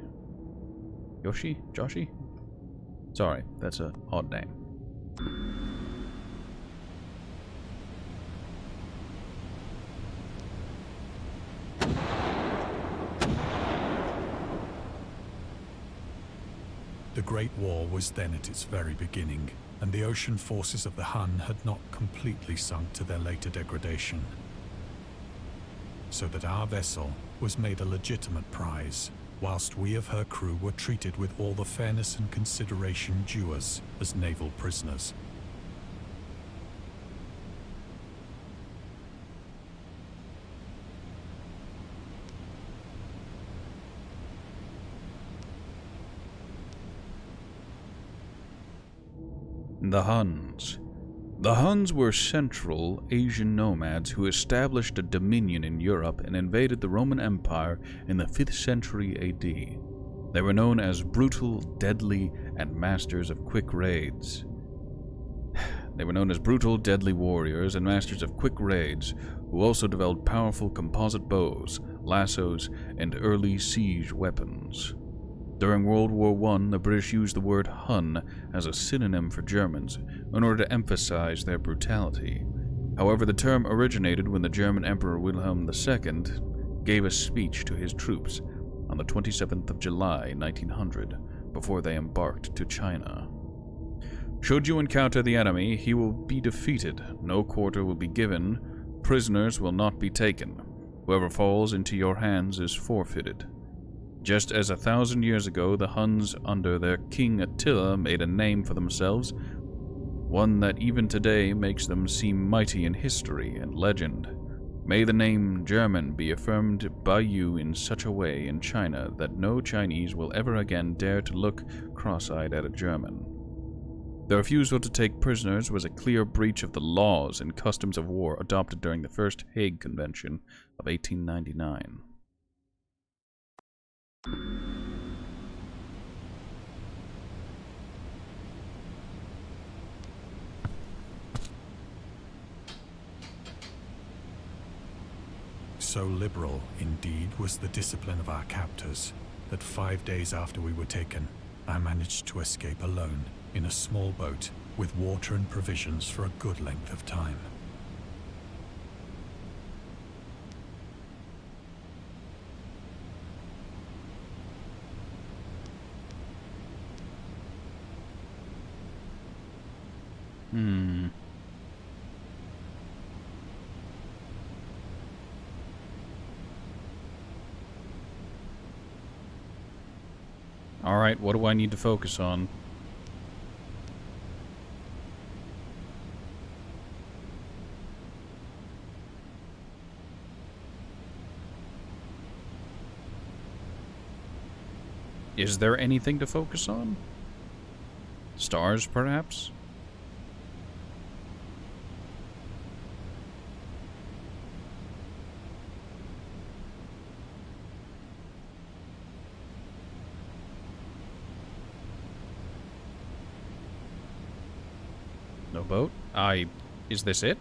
Joshi? Sorry, that's an odd name. The Great War was then at its very beginning, and the ocean forces of the Hun had not completely sunk to their later degradation. So that our vessel was made a legitimate prize, whilst we of her crew were treated with all the fairness and consideration due us as naval prisoners. The Huns. The Huns were Central Asian nomads who established a dominion in Europe and invaded the Roman Empire in the 5th century A.D. They were known as brutal, deadly, and masters of quick raids. They were known as brutal, deadly warriors and masters of quick raids who also developed powerful composite bows, lassos, and early siege weapons. During World War I, the British used the word Hun as a synonym for Germans in order to emphasize their brutality. However, the term originated when the German Emperor Wilhelm II gave a speech to his troops on the 27th of July, 1900, before they embarked to China. Should you encounter the enemy, he will be defeated, no quarter will be given, prisoners will not be taken. Whoever falls into your hands is forfeited. Just as 1,000 years ago the Huns under their king Attila made a name for themselves, one that even today makes them seem mighty in history and legend. May the name German be affirmed by you in such a way in China that no Chinese will ever again dare to look cross-eyed at a German. The refusal to take prisoners was a clear breach of the laws and customs of war adopted during the First Hague Convention of 1899. So liberal, indeed, was the discipline of our captors, that 5 days after we were taken, I managed to escape alone in a small boat with water and provisions for a good length of time. Alright, what do I need to focus on? Is there anything to focus on? Stars, perhaps? No boat? Is this it?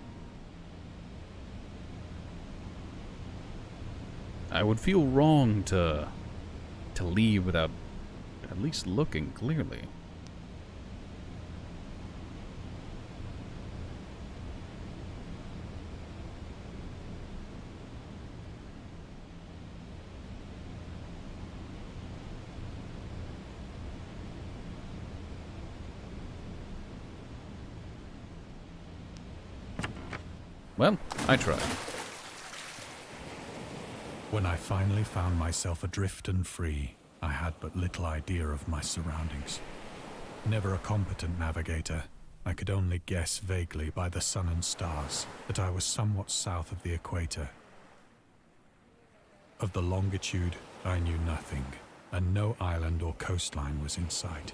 I would feel wrong to leave without at least looking clearly. Well, I tried. When I finally found myself adrift and free, I had but little idea of my surroundings. Never a competent navigator, I could only guess vaguely by the sun and stars that I was somewhat south of the equator. Of the longitude, I knew nothing, and no island or coastline was in sight.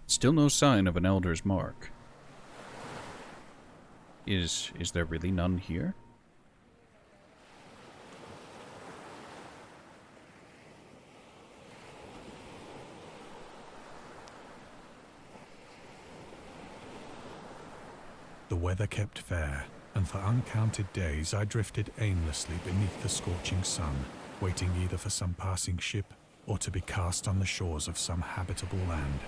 Still no sign of an elder's mark. Is there really none here? The weather kept fair, and for uncounted days I drifted aimlessly beneath the scorching sun, waiting either for some passing ship or to be cast on the shores of some habitable land.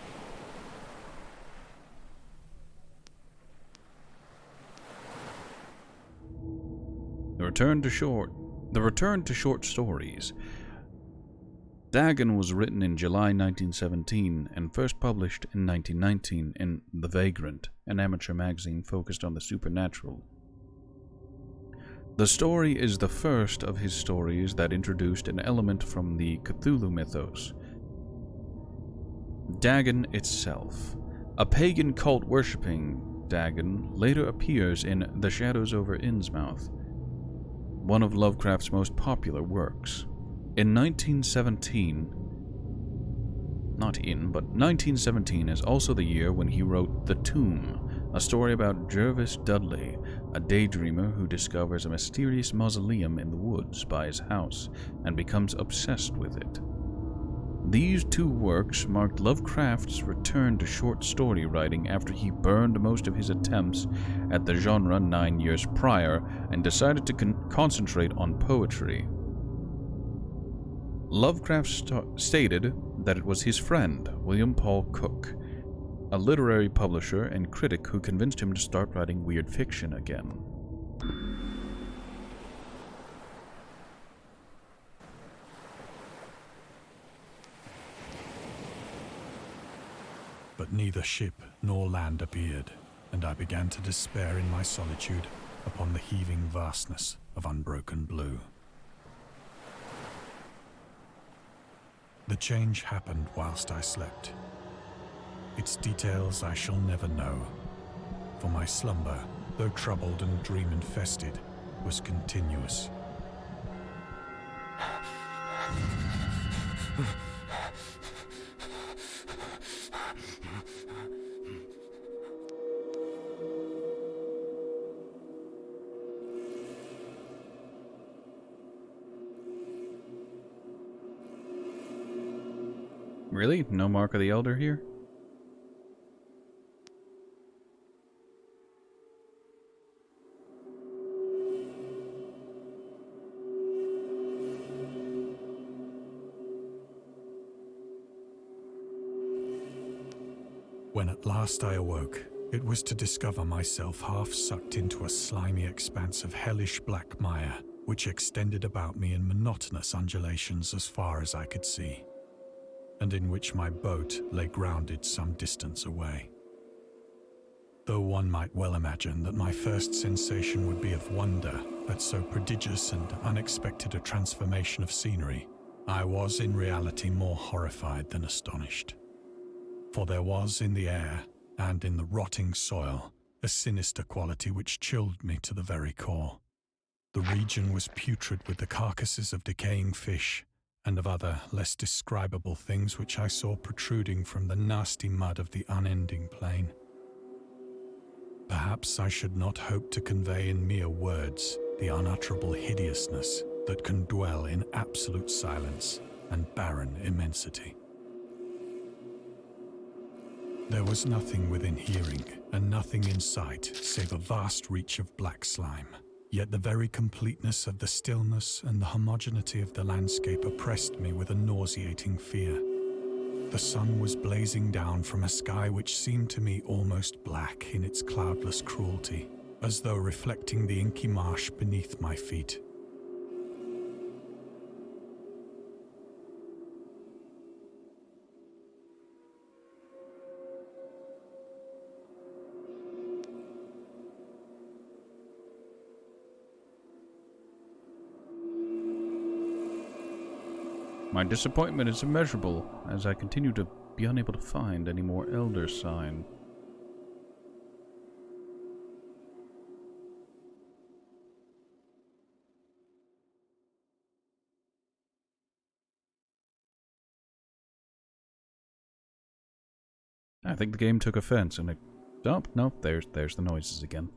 The Return to Short Stories. Dagon was written in July 1917 and first published in 1919 in The Vagrant, an amateur magazine focused on the supernatural. The story is the first of his stories that introduced an element from the Cthulhu mythos. Dagon itself, a pagan cult worshipping Dagon, later appears in The Shadows over Innsmouth, one of Lovecraft's most popular works. In 1917 is also the year when he wrote The Tomb, a story about Jervis Dudley, a daydreamer who discovers a mysterious mausoleum in the woods by his house and becomes obsessed with it. These two works marked Lovecraft's return to short story writing after he burned most of his attempts at the genre 9 years prior and decided to concentrate on poetry. Lovecraft stated that it was his friend, William Paul Cook, a literary publisher and critic, who convinced him to start writing weird fiction again. But neither ship nor land appeared, and I began to despair in my solitude upon the heaving vastness of unbroken blue. The change happened whilst I slept. Its details I shall never know, for my slumber, though troubled and dream-infested, was continuous. Really? No mark of the Elder here? When at last I awoke, it was to discover myself half sucked into a slimy expanse of hellish black mire, which extended about me in monotonous undulations as far as I could see, and in which my boat lay grounded some distance away. Though one might well imagine that my first sensation would be of wonder at so prodigious and unexpected a transformation of scenery, I was in reality more horrified than astonished. For there was in the air and in the rotting soil a sinister quality which chilled me to the very core. The region was putrid with the carcasses of decaying fish and of other less describable things which I saw protruding from the nasty mud of the unending plain. Perhaps I should not hope to convey in mere words the unutterable hideousness that can dwell in absolute silence and barren immensity. There was nothing within hearing and nothing in sight save a vast reach of black slime. Yet the very completeness of the stillness and the homogeneity of the landscape oppressed me with a nauseating fear. The sun was blazing down from a sky which seemed to me almost black in its cloudless cruelty, as though reflecting the inky marsh beneath my feet. My disappointment is immeasurable as I continue to be unable to find any more Elder sign. I think the game took offense and it... Oh, no, there's the noises again.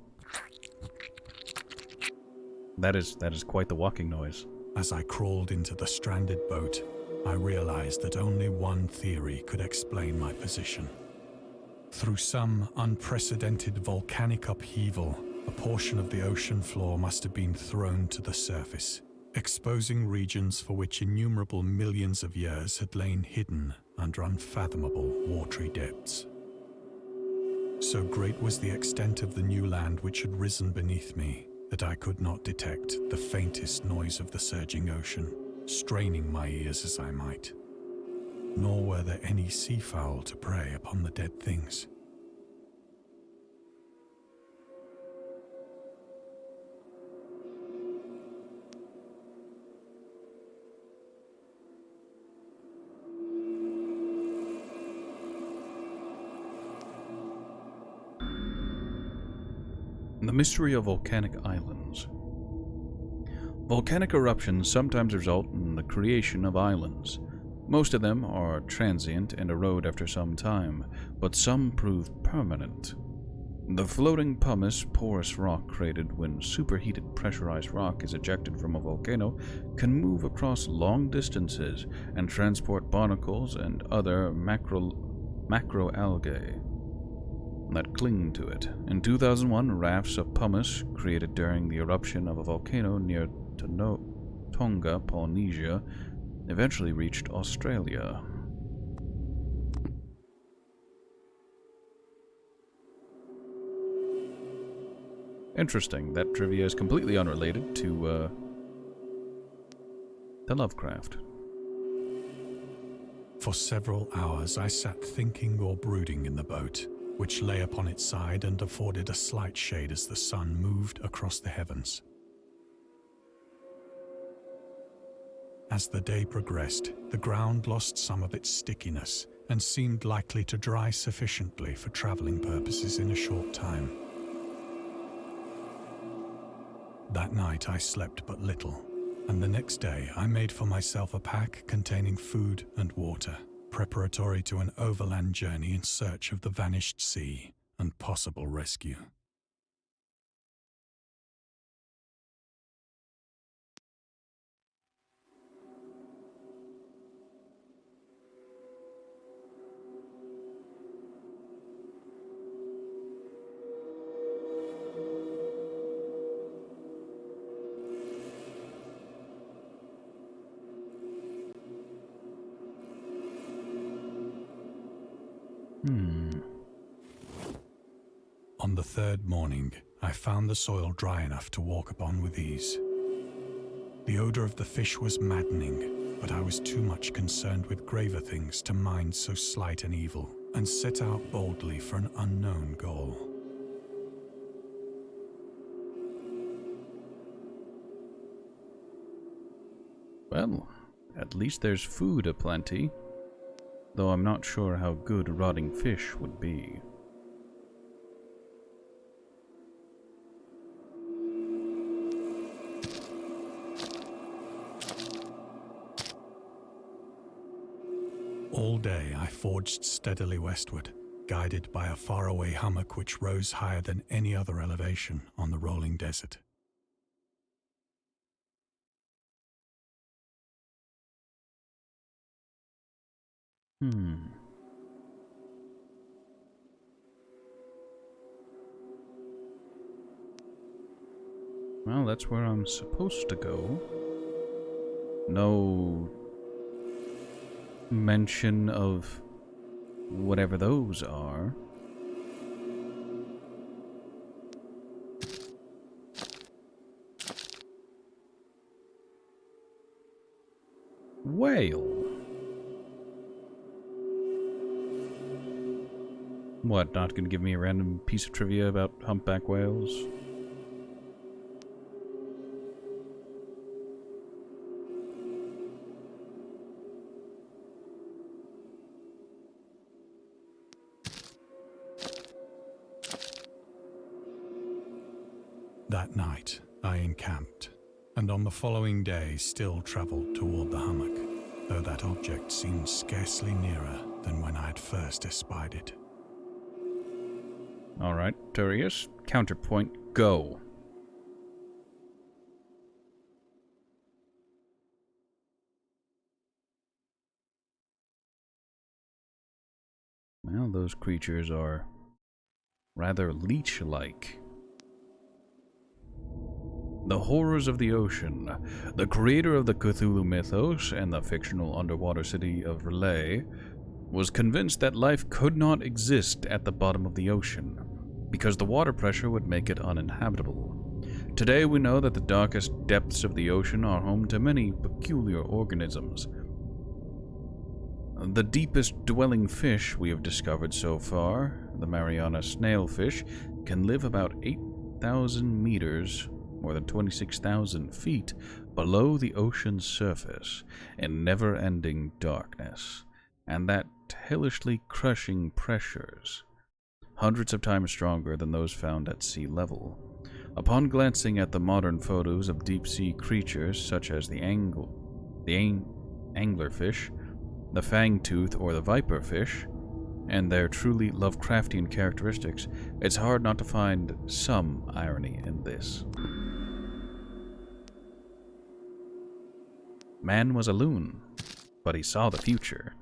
That is quite the walking noise. As I crawled into the stranded boat, I realized that only one theory could explain my position. Through some unprecedented volcanic upheaval, a portion of the ocean floor must have been thrown to the surface, exposing regions for which innumerable millions of years had lain hidden under unfathomable watery depths. So great was the extent of the new land which had risen beneath me that I could not detect the faintest noise of the surging ocean, straining my ears as I might. Nor were there any seafowl to prey upon the dead things. The mystery of volcanic islands. Volcanic eruptions sometimes result in the creation of islands. Most of them are transient and erode after some time, but some prove permanent. The floating pumice, porous rock created when superheated pressurized rock is ejected from a volcano can move across long distances and transport barnacles and other macroalgae that cling to it. In 2001, rafts of pumice created during the eruption of a volcano near Tonga, Polynesia, eventually reached Australia. Interesting. That trivia is completely unrelated to Lovecraft. For several hours I sat thinking or brooding in the boat, which lay upon its side and afforded a slight shade as the sun moved across the heavens. As the day progressed, the ground lost some of its stickiness and seemed likely to dry sufficiently for traveling purposes in a short time. That night I slept but little, and the next day I made for myself a pack containing food and water, preparatory to an overland journey in search of the vanished sea and possible rescue. On the third morning, I found the soil dry enough to walk upon with ease. The odor of the fish was maddening, but I was too much concerned with graver things to mind so slight an evil, and set out boldly for an unknown goal. Well, at least there's food aplenty, though I'm not sure how good rotting fish would be. All day I forged steadily westward, guided by a faraway hummock which rose higher than any other elevation on the rolling desert. Well, that's where I'm supposed to go. No mention of whatever those are. Whale. What, not gonna give me a random piece of trivia about humpback whales? That night, I encamped, and on the following day still travelled toward the hummock, though that object seemed scarcely nearer than when I had first espied it. Alright, Turius, counterpoint, go. Well, those creatures are rather leech-like. The horrors of the ocean. The creator of the Cthulhu mythos and the fictional underwater city of R'lyeh was convinced that life could not exist at the bottom of the ocean, because the water pressure would make it uninhabitable. Today we know that the darkest depths of the ocean are home to many peculiar organisms. The deepest dwelling fish we have discovered so far, the Mariana snailfish, can live about 8,000 meters, more than 26,000 feet, below the ocean's surface, in never-ending darkness, and at hellishly crushing pressures, hundreds of times stronger than those found at sea level. Upon glancing at the modern photos of deep-sea creatures such as the anglerfish, the fangtooth or the viperfish, and their truly Lovecraftian characteristics, it's hard not to find some irony in this. Man was a loon, but he saw the future.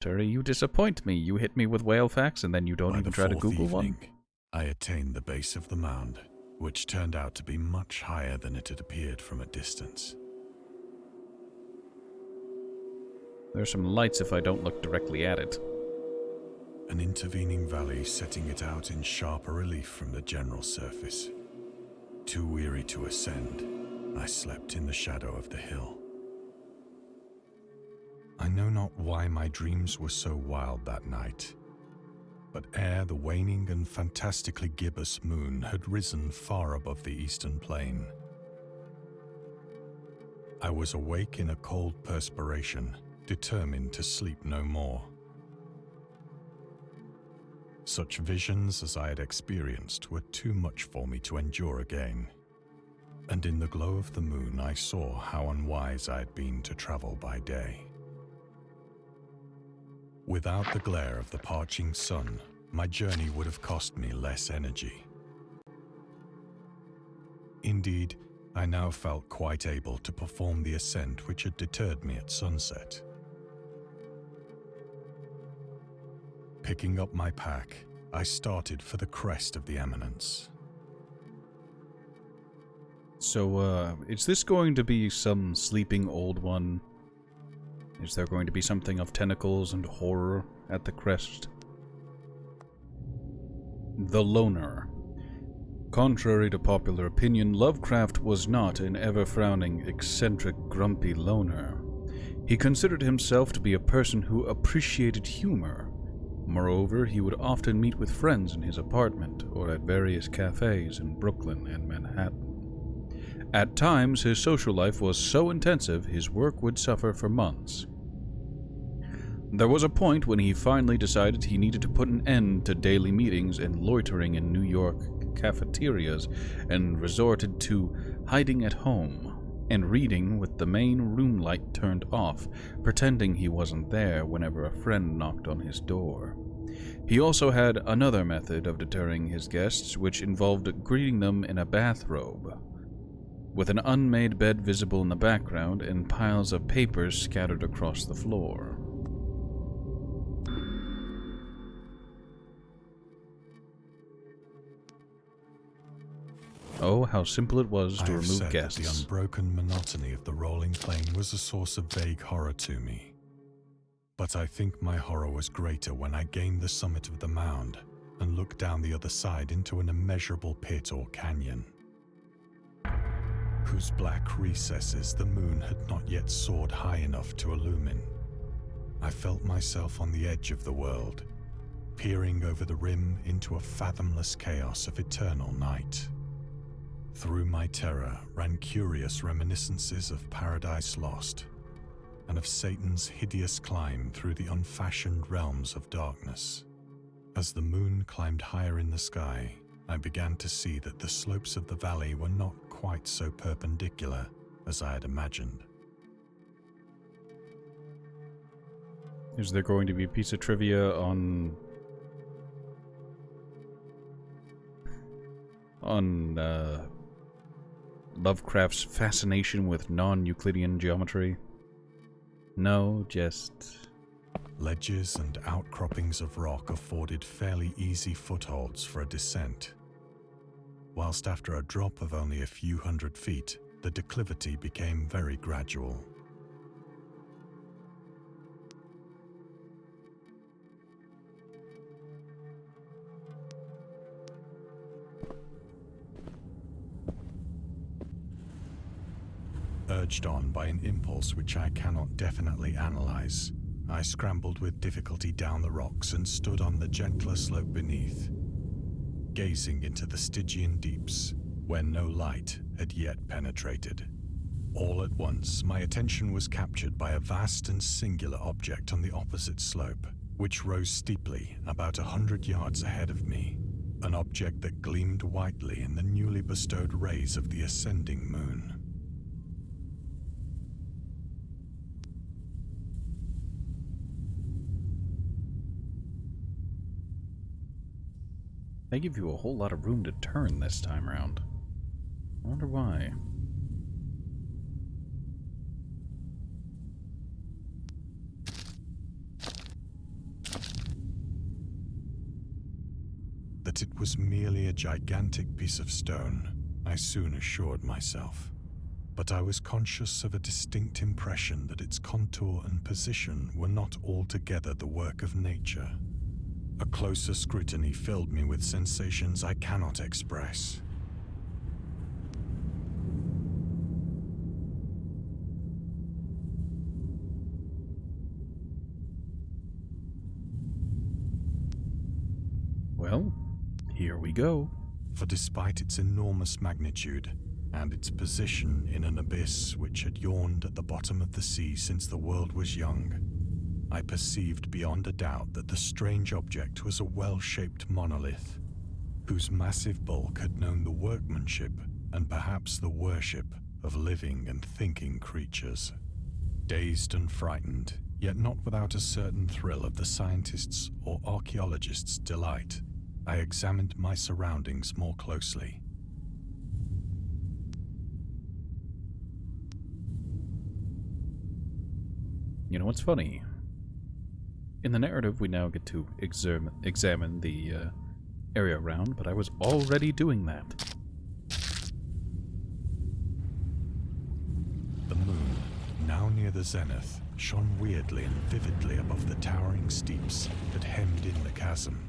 Turi, you disappoint me. You hit me with whale facts and then you don't By even the try to fourth Google one? evening, I attained the base of the mound, which turned out to be much higher than it had appeared from a distance. There's some lights if I don't look directly at it. An intervening valley setting it out in sharper relief from the general surface. Too weary to ascend, I slept in the shadow of the hill. I know not why my dreams were so wild that night, but ere the waning and fantastically gibbous moon had risen far above the eastern plain, I was awake in a cold perspiration, determined to sleep no more. Such visions as I had experienced were too much for me to endure again, and in the glow of the moon I saw how unwise I had been to travel by day. Without the glare of the parching sun, my journey would have cost me less energy. Indeed, I now felt quite able to perform the ascent which had deterred me at sunset. Picking up my pack, I started for the crest of the eminence. So, is this going to be some sleeping old one? Is there going to be something of tentacles and horror at the crest? The Loner. Contrary to popular opinion, Lovecraft was not an ever-frowning, eccentric, grumpy loner. He considered himself to be a person who appreciated humor. Moreover, he would often meet with friends in his apartment or at various cafes in Brooklyn and Manhattan. At times, his social life was so intensive his work would suffer for months. There was a point when he finally decided he needed to put an end to daily meetings and loitering in New York cafeterias and resorted to hiding at home and reading with the main room light turned off, pretending he wasn't there whenever a friend knocked on his door. He also had another method of deterring his guests, which involved greeting them in a bathrobe, with an unmade bed visible in the background and piles of papers scattered across the floor. Oh, how simple it was to remove guests. The unbroken monotony of the rolling plain was a source of vague horror to me. But I think my horror was greater when I gained the summit of the mound and looked down the other side into an immeasurable pit or canyon, whose black recesses the moon had not yet soared high enough to illumine. I felt myself on the edge of the world, peering over the rim into a fathomless chaos of eternal night. Through my terror ran curious reminiscences of Paradise Lost, and of Satan's hideous climb through the unfashioned realms of darkness. As the moon climbed higher in the sky, I began to see that the slopes of the valley were not quite so perpendicular as I had imagined. Is there going to be a piece of trivia on Lovecraft's fascination with non-Euclidean geometry? No, just... Ledges and outcroppings of rock afforded fairly easy footholds for a descent, whilst after a drop of only a few hundred feet, the declivity became very gradual. Urged on by an impulse which I cannot definitely analyze, I scrambled with difficulty down the rocks and stood on the gentler slope beneath, gazing into the Stygian deeps, where no light had yet penetrated. All at once, my attention was captured by a vast and singular object on the opposite slope, which rose steeply about 100 yards ahead of me, an object that gleamed whitely in the newly bestowed rays of the ascending moon. They give you a whole lot of room to turn this time around. I wonder why. That it was merely a gigantic piece of stone, I soon assured myself, but I was conscious of a distinct impression that its contour and position were not altogether the work of nature. A closer scrutiny filled me with sensations I cannot express. Well, here we go. For despite its enormous magnitude, and its position in an abyss which had yawned at the bottom of the sea since the world was young, I perceived beyond a doubt that the strange object was a well-shaped monolith, whose massive bulk had known the workmanship and perhaps the worship of living and thinking creatures. Dazed and frightened, yet not without a certain thrill of the scientist's or archaeologist's delight, I examined my surroundings more closely. You know what's funny? In the narrative, we now get to examine the area around, but I was already doing that. The moon, now near the zenith, shone weirdly and vividly above the towering steeps that hemmed in the chasm,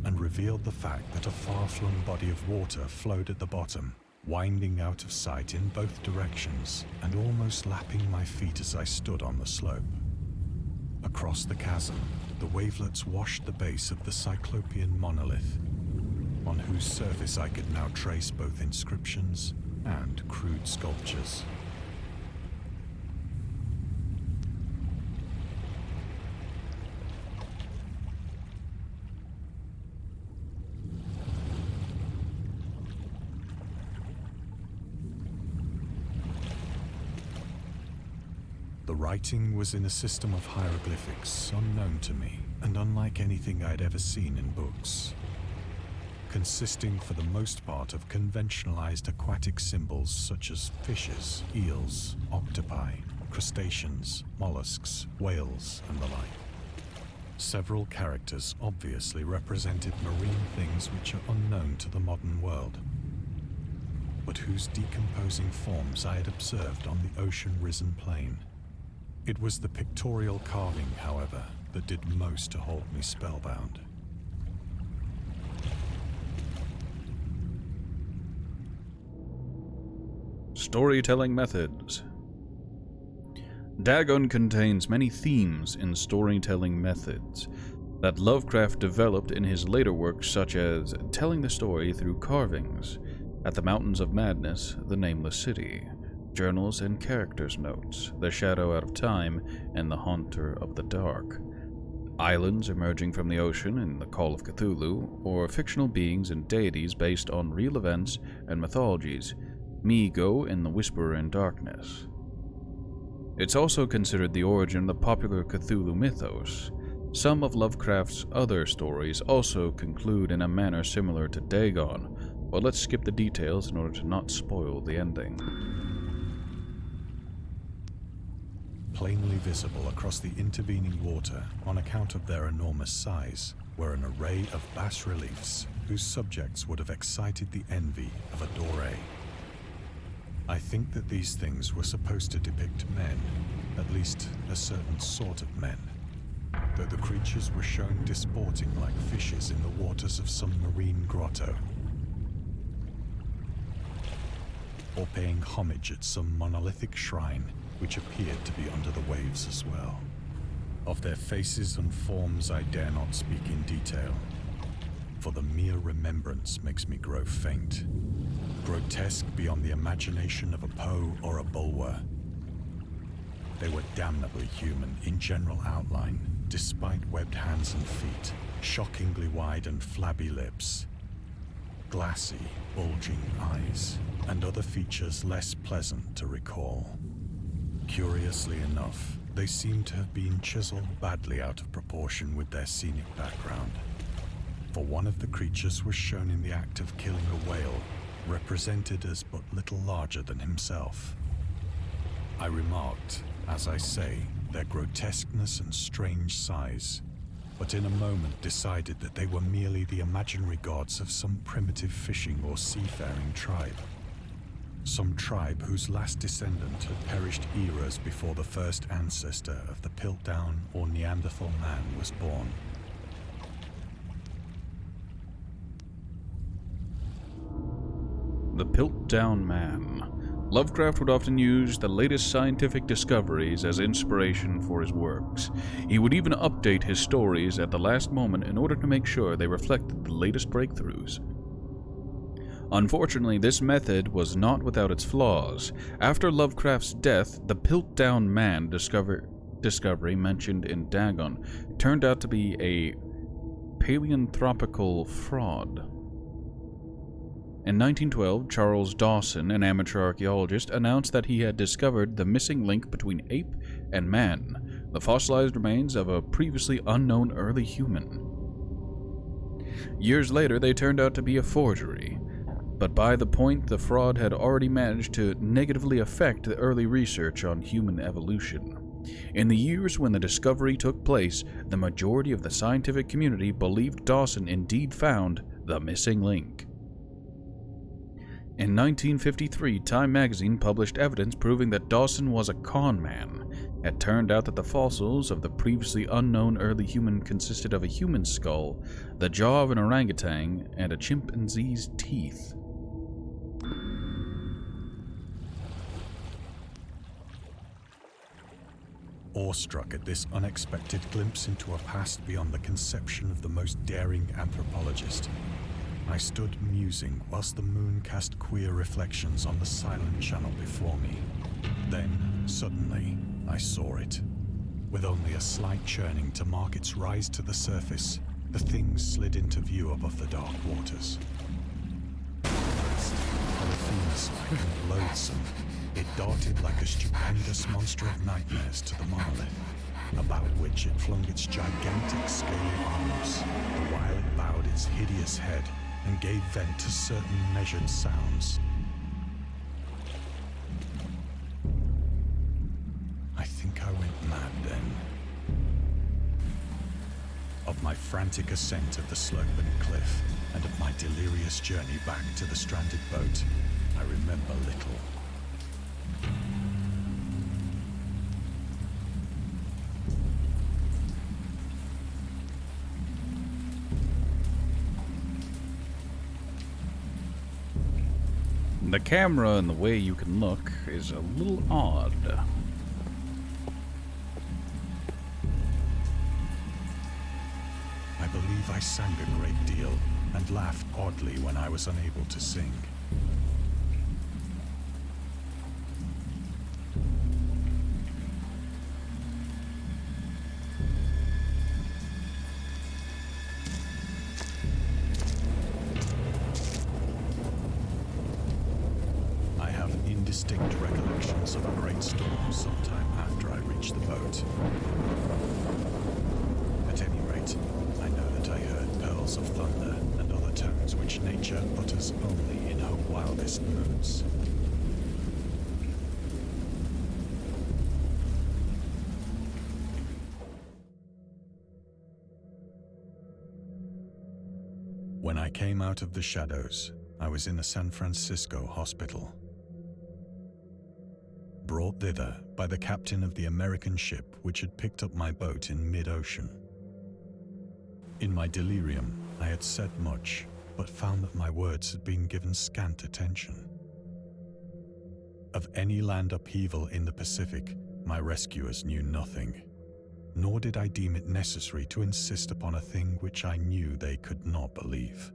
and revealed the fact that a far-flung body of water flowed at the bottom, winding out of sight in both directions and almost lapping my feet as I stood on the slope. Across the chasm, the wavelets washed the base of the cyclopean monolith, on whose surface I could now trace both inscriptions and crude sculptures. The writing was in a system of hieroglyphics unknown to me and unlike anything I'd ever seen in books, consisting for the most part of conventionalized aquatic symbols such as fishes, eels, octopi, crustaceans, mollusks, whales, and the like. Several characters obviously represented marine things which are unknown to the modern world, but whose decomposing forms I had observed on the ocean-risen plain. It was the pictorial carving, however, that did most to hold me spellbound. Storytelling methods. Dagon contains many themes in storytelling methods that Lovecraft developed in his later works, such as telling the story through carvings, At the Mountains of Madness, The Nameless City, Journals and Characters' Notes, The Shadow Out of Time, and The Haunter of the Dark, islands emerging from the ocean in The Call of Cthulhu, or fictional beings and deities based on real events and mythologies, Mi-Go in The Whisperer in Darkness. It's also considered the origin of the popular Cthulhu mythos. Some of Lovecraft's other stories also conclude in a manner similar to Dagon, but let's skip the details in order to not spoil the ending. Plainly visible across the intervening water on account of their enormous size were an array of bas-reliefs whose subjects would have excited the envy of a Doré. I think that these things were supposed to depict men, at least a certain sort of men, though the creatures were shown disporting like fishes in the waters of some marine grotto, or paying homage at some monolithic shrine which appeared to be under the waves as well. Of their faces and forms I dare not speak in detail, for the mere remembrance makes me grow faint. Grotesque beyond the imagination of a Poe or a Bulwer. They were damnably human in general outline, despite webbed hands and feet, shockingly wide and flabby lips, glassy, bulging eyes, and other features less pleasant to recall. Curiously enough, they seem to have been chiseled badly out of proportion with their scenic background, for one of the creatures was shown in the act of killing a whale, represented as but little larger than himself. I remarked, as I say, their grotesqueness and strange size, but in a moment decided that they were merely the imaginary gods of some primitive fishing or seafaring tribe. Some tribe whose last descendant had perished eras before the first ancestor of the Piltdown or Neanderthal man was born. The Piltdown Man. Lovecraft would often use the latest scientific discoveries as inspiration for his works. He would even update his stories at the last moment in order to make sure they reflected the latest breakthroughs. Unfortunately, this method was not without its flaws. After Lovecraft's death, the Piltdown Man discovery mentioned in Dagon turned out to be a paleanthropical fraud. In 1912, Charles Dawson, an amateur archaeologist, announced that he had discovered the missing link between ape and man, the fossilized remains of a previously unknown early human. Years later, they turned out to be a forgery, but by the point, the fraud had already managed to negatively affect the early research on human evolution. In the years when the discovery took place, the majority of the scientific community believed Dawson indeed found the missing link. In 1953, Time magazine published evidence proving that Dawson was a con man. It turned out that the fossils of the previously unknown early human consisted of a human skull, the jaw of an orangutan, and a chimpanzee's teeth. Awestruck at this unexpected glimpse into a past beyond the conception of the most daring anthropologist, I stood musing whilst the moon cast queer reflections on the silent channel before me. Then, suddenly, I saw it. With only a slight churning to mark its rise to the surface, the thing slid into view above the dark waters. Polyphemus-like and loathsome, it darted like a stupendous monster of nightmares to the monolith, about which it flung its gigantic scaly arms, while it bowed its hideous head and gave vent to certain measured sounds. I think I went mad then. Of my frantic ascent of the sloping cliff and of my delirious journey back to the stranded boat, I remember little. The camera and the way you can look is a little odd. I believe I sang a great deal and laughed oddly when I was unable to sing. Distinct recollections of a great storm sometime after I reached the boat. At any rate, I know that I heard pearls of thunder and other tones which nature utters only in her wildest moods. When I came out of the shadows, I was in a San Francisco hospital. Brought thither by the captain of the American ship which had picked up my boat in mid-ocean. In my delirium, I had said much, but found that my words had been given scant attention. Of any land upheaval in the Pacific, my rescuers knew nothing, nor did I deem it necessary to insist upon a thing which I knew they could not believe.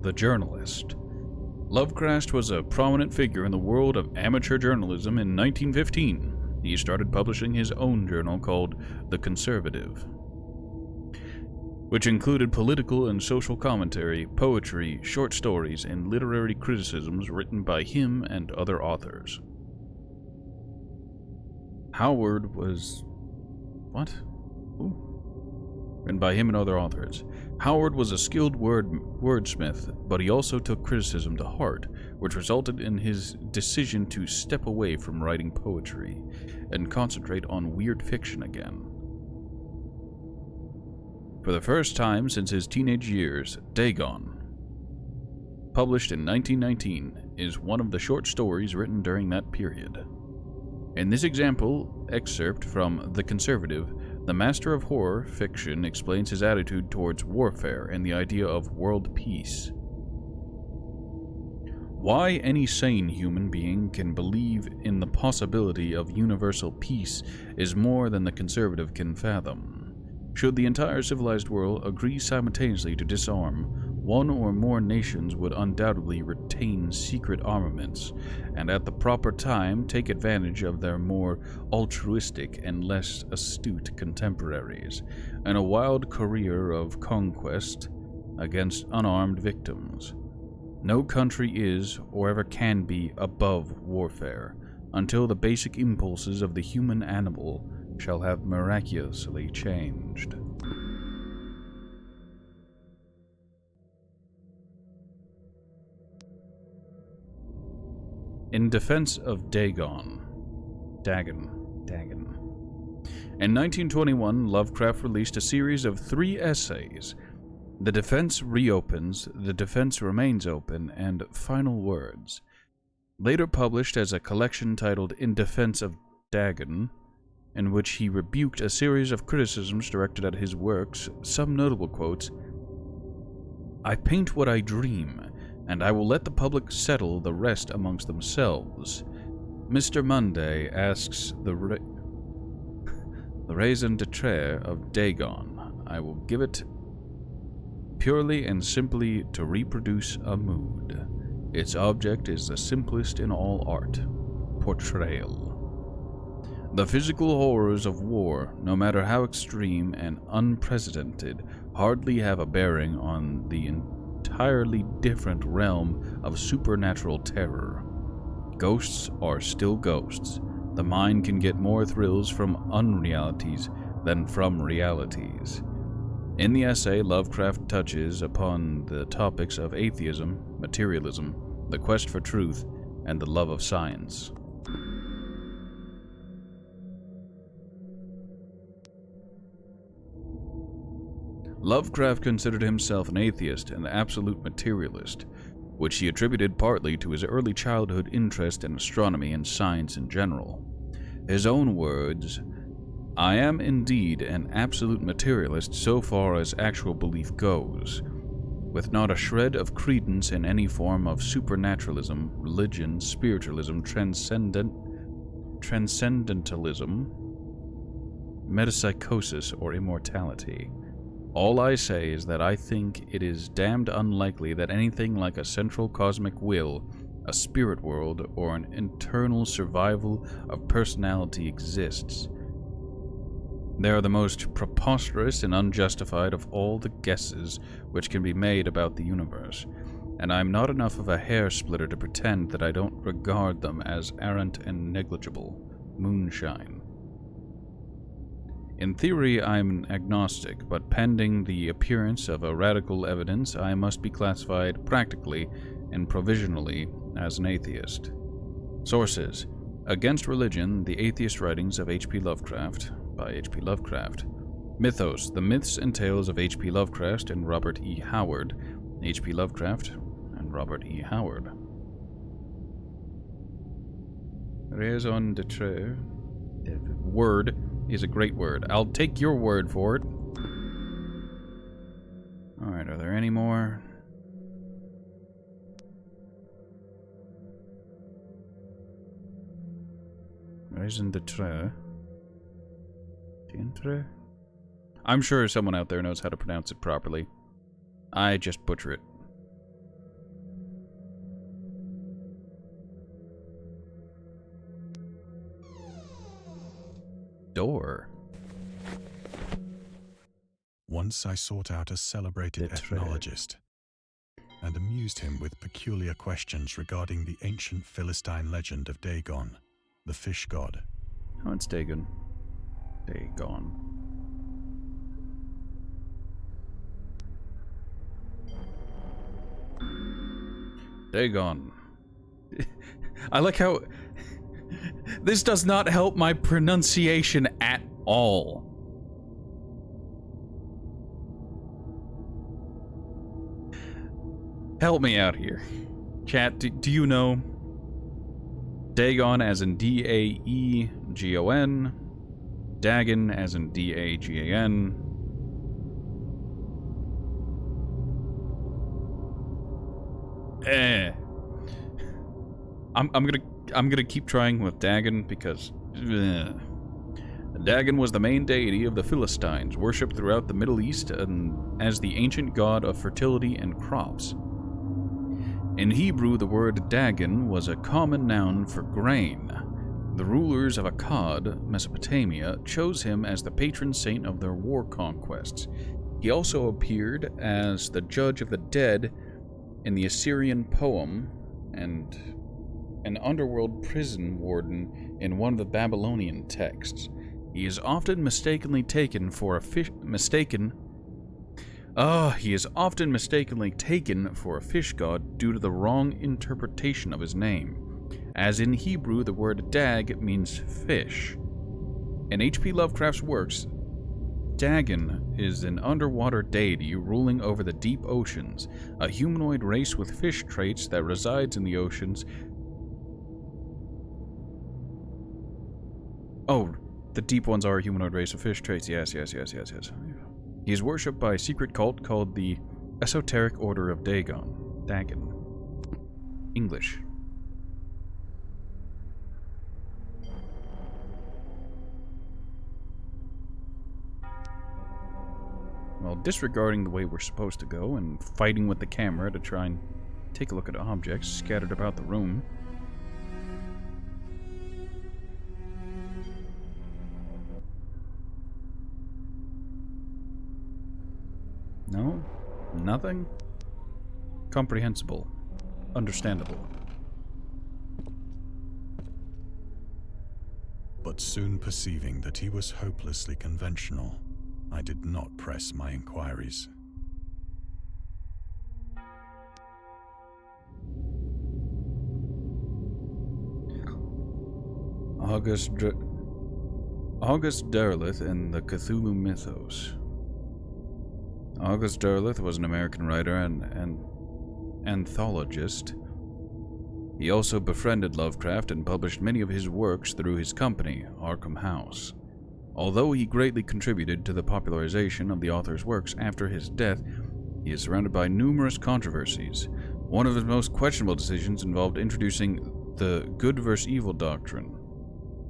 The journalist. Lovecraft was a prominent figure in the world of amateur journalism in 1915. He started publishing his own journal called The Conservative, which included political and social commentary, poetry, short stories, and literary criticisms written by him and other authors. Howard was... what? Ooh. and by him and other authors. Howard was a skilled wordsmith, but he also took criticism to heart, which resulted in his decision to step away from writing poetry and concentrate on weird fiction again. For the first time since his teenage years, Dagon, published in 1919, is one of the short stories written during that period. In this excerpt from The Conservative, the master of horror fiction explains his attitude towards warfare and the idea of world peace. Why any sane human being can believe in the possibility of universal peace is more than the conservative can fathom. Should the entire civilized world agree simultaneously to disarm, one or more nations would undoubtedly retain secret armaments, and at the proper time take advantage of their more altruistic and less astute contemporaries, in a wild career of conquest against unarmed victims. No country is, or ever can be, above warfare, until the basic impulses of the human animal shall have miraculously changed. In defense of Dagon. In 1921, Lovecraft released a series of 3 essays: The Defense Reopens, The Defense Remains Open, and Final Words. Later published as a collection titled In Defense of Dagon, in which he rebuked a series of criticisms directed at his works, some notable quotes: "I paint what I dream, and I will let the public settle the rest amongst themselves. Mr. Monday asks the raison d'etre of Dagon. I will give it purely and simply to reproduce a mood. Its object is the simplest in all art: portrayal. The physical horrors of war, no matter how extreme and unprecedented, hardly have a bearing on the entirely different realm of supernatural terror. Ghosts are still ghosts. The mind can get more thrills from unrealities than from realities." In the essay, Lovecraft touches upon the topics of atheism, materialism, the quest for truth, and the love of science. Lovecraft considered himself an atheist and absolute materialist, which he attributed partly to his early childhood interest in astronomy and science in general. His own words, "I am indeed an absolute materialist so far as actual belief goes, with not a shred of credence in any form of supernaturalism, religion, spiritualism, transcendentalism, metapsychosis, or immortality. All I say is that I think it is damned unlikely that anything like a central cosmic will, a spirit world, or an internal survival of personality exists. They are the most preposterous and unjustified of all the guesses which can be made about the universe, and I am not enough of a hair-splitter to pretend that I don't regard them as errant and negligible moonshine. In theory, I am an agnostic, but pending the appearance of a radical evidence, I must be classified practically and provisionally as an atheist." Sources: Against Religion, The Atheist Writings of H.P. Lovecraft, by H.P. Lovecraft. Mythos: The Myths and Tales of H.P. Lovecraft and Robert E. Howard. H.P. Lovecraft and Robert E. Howard. Raison d'etre. Word is a great word. I'll take your word for it. Alright, are there any more? Raison d'etre. D'etre? I'm sure someone out there knows how to pronounce it properly. I just butcher it. Door. Once I sought out a celebrated ethnologist and amused him with peculiar questions regarding the ancient Philistine legend of Dagon, the fish god. Oh, it's Dagon. Dagon. Dagon. I like how this does not help my pronunciation at all. Help me out here. Chat, do you know Dagon as in D-A-E-G-O-N, Dagon as in D-A-G-A-N. I'm gonna keep trying with Dagon because Dagon was the main deity of the Philistines, worshipped throughout the Middle East and as the ancient god of fertility and crops. In Hebrew, the word Dagon was a common noun for grain. The rulers of Akkad, Mesopotamia, chose him as the patron saint of their war conquests. He also appeared as the judge of the dead in the Assyrian poem and an underworld prison warden in one of the Babylonian texts. He is often mistakenly taken for a fish god due to the wrong interpretation of his name. As in Hebrew, the word dag means fish. In H.P. Lovecraft's works, Dagon is an underwater deity ruling over the deep oceans, a humanoid race with fish traits that resides in the oceans. Oh, the deep ones are a humanoid race of fish traits. Yes. He is worshipped by a secret cult called the Esoteric Order of Dagon. English. Well, disregarding the way we're supposed to go and fighting with the camera to try and take a look at objects scattered about the room. No? Nothing? Comprehensible. Understandable. But soon perceiving that he was hopelessly conventional, I did not press my inquiries. August Derleth and the Cthulhu Mythos. August Derleth was an American writer and anthologist. He also befriended Lovecraft and published many of his works through his company, Arkham House. Although he greatly contributed to the popularization of the author's works after his death, he is surrounded by numerous controversies. One of his most questionable decisions involved introducing the good versus evil doctrine.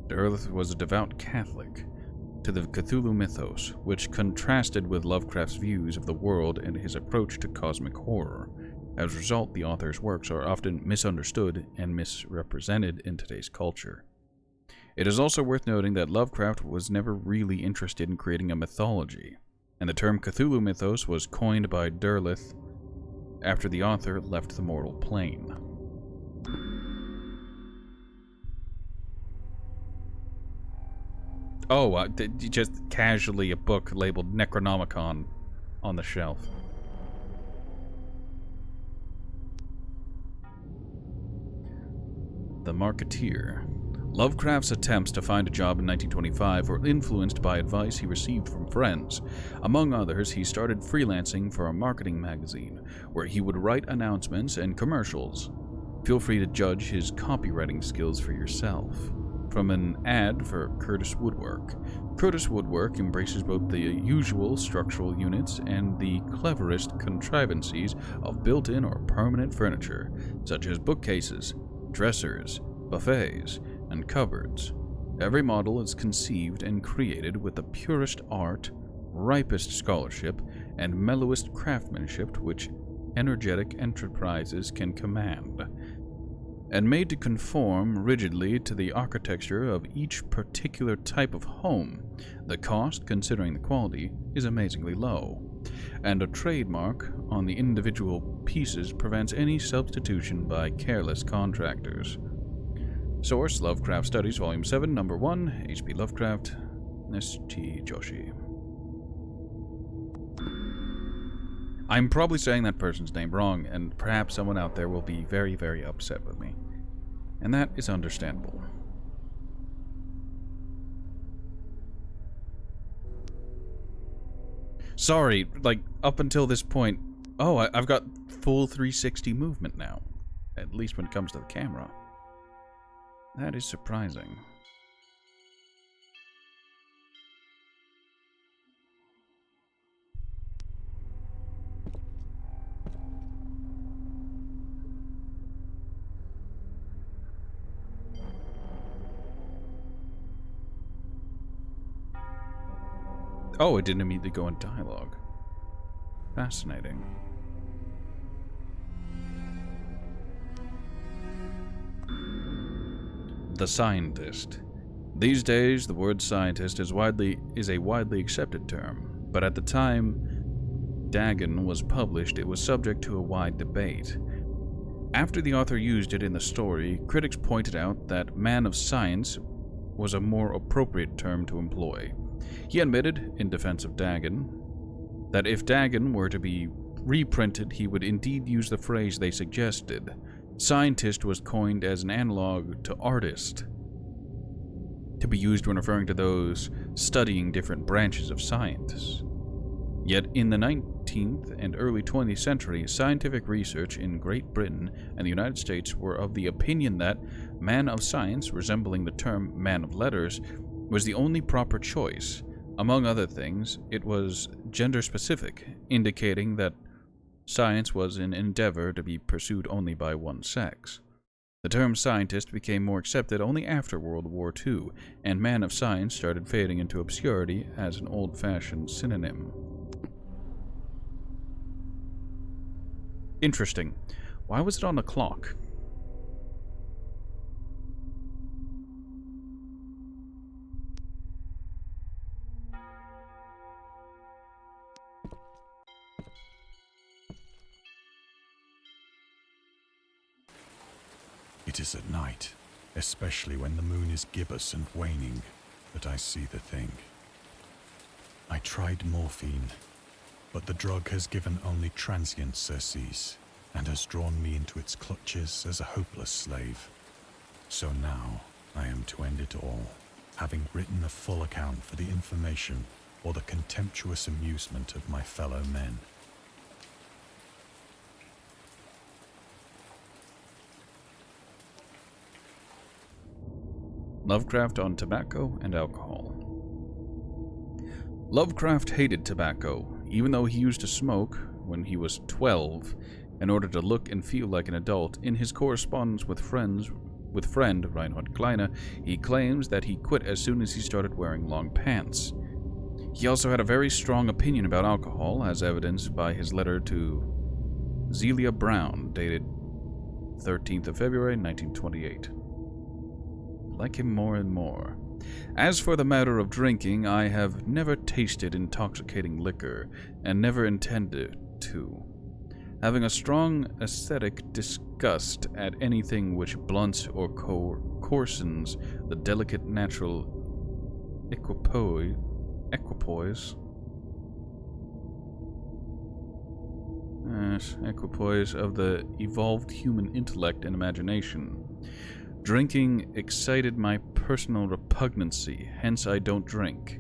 Derleth was a devout Catholic to the Cthulhu Mythos, which contrasted with Lovecraft's views of the world and his approach to cosmic horror. As a result, the author's works are often misunderstood and misrepresented in today's culture. It is also worth noting that Lovecraft was never really interested in creating a mythology, and the term Cthulhu Mythos was coined by Derleth after the author left the mortal plane. Oh, just casually a book labeled Necronomicon on the shelf. The Marketeer. Lovecraft's attempts to find a job in 1925 were influenced by advice he received from friends. Among others, he started freelancing for a marketing magazine, where he would write announcements and commercials. Feel free to judge his copywriting skills for yourself. From an ad for Curtis Woodwork. Curtis Woodwork embraces both the usual structural units and the cleverest contrivances of built-in or permanent furniture, such as bookcases, dressers, buffets, and cupboards. Every model is conceived and created with the purest art, ripest scholarship, and mellowest craftsmanship which energetic enterprises can command, and made to conform rigidly to the architecture of each particular type of home. The cost, considering the quality, is amazingly low, and a trademark on the individual pieces prevents any substitution by careless contractors. Source: Lovecraft Studies, Volume 7, Number 1, H.P. Lovecraft, S.T. Joshi. I'm probably saying that person's name wrong, and perhaps someone out there will be very, very upset with me. And that is understandable. Sorry, like, up until this point... Oh, I've got full 360 movement now. At least when it comes to the camera. That is surprising. Oh, it didn't immediately go in dialogue. Fascinating. The scientist. These days, the word scientist is a widely accepted term, but at the time Dagon was published, it was subject to a wide debate. After the author used it in the story, critics pointed out that man of science was a more appropriate term to employ. He admitted, in defense of Dagon, that if Dagon were to be reprinted, he would indeed use the phrase they suggested. Scientist was coined as an analog to artist, to be used when referring to those studying different branches of science. Yet in the 19th and early 20th century, scientific research in Great Britain and the United States were of the opinion that man of science, resembling the term man of letters, was the only proper choice. Among other things, it was gender-specific, indicating that science was an endeavor to be pursued only by one sex. The term scientist became more accepted only after World War II, and man of science started fading into obscurity as an old-fashioned synonym. Interesting. Why was it on the clock? It is at night, especially when the moon is gibbous and waning, that I see the thing. I tried morphine, but the drug has given only transient surcease, and has drawn me into its clutches as a hopeless slave. So now I am to end it all, having written a full account for the information or the contemptuous amusement of my fellow men. Lovecraft on tobacco and alcohol. Lovecraft hated tobacco, even though he used to smoke when he was 12 in order to look and feel like an adult. In his correspondence with friend Reinhard Kleine, he claims that he quit as soon as he started wearing long pants. He also had a very strong opinion about alcohol, as evidenced by his letter to Zelia Brown, dated 13th of February, 1928. Like him more and more. As for the matter of drinking, I have never tasted intoxicating liquor, and never intended to, having a strong aesthetic disgust at anything which blunts or coarsens the delicate natural equipoise of the evolved human intellect and imagination. Drinking excited my personal repugnancy, hence I don't drink.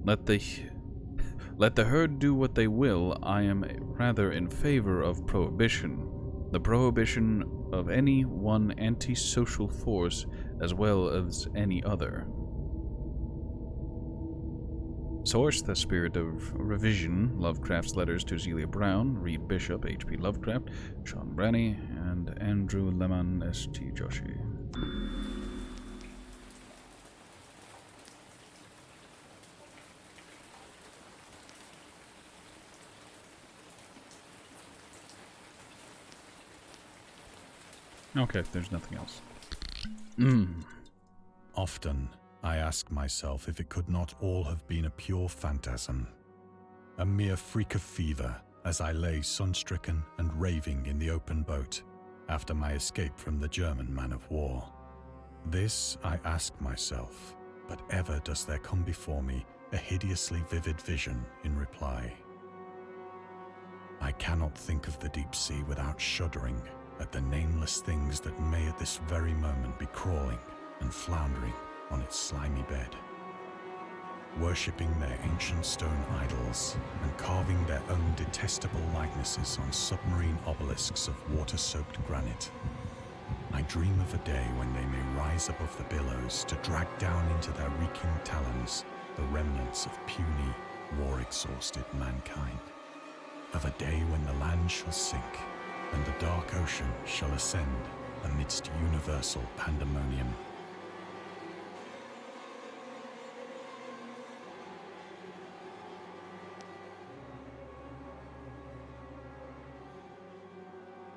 Let the herd do what they will. I am rather in favor of prohibition, the prohibition of any one antisocial force as well as any other. Source: The Spirit of Revision, Lovecraft's Letters to Zelia Brown, Reed Bishop, H.P. Lovecraft, Sean Branney, and Andrew Leman, S.T. Joshi. Okay, there's nothing else. Often, I ask myself if it could not all have been a pure phantasm, a mere freak of fever as I lay sun-stricken and raving in the open boat after my escape from the German man-of-war. This I ask myself, but ever does there come before me a hideously vivid vision in reply. I cannot think of the deep sea without shuddering at the nameless things that may at this very moment be crawling and floundering on its slimy bed, worshipping their ancient stone idols and carving their own detestable likenesses on submarine obelisks of water-soaked granite. I dream of a day when they may rise above the billows to drag down into their reeking talons the remnants of puny, war-exhausted mankind. Of a day when the land shall sink and the dark ocean shall ascend amidst universal pandemonium.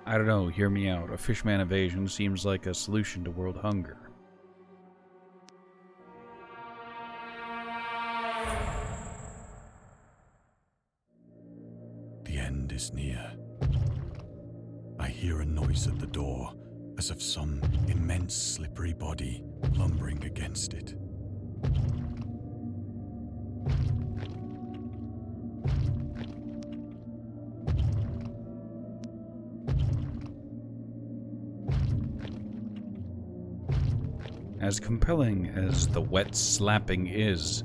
I don't know, hear me out. A fishman invasion seems like a solution to world hunger. The end is near. I hear a noise at the door, as of some immense slippery body lumbering against it. As compelling as the wet slapping is,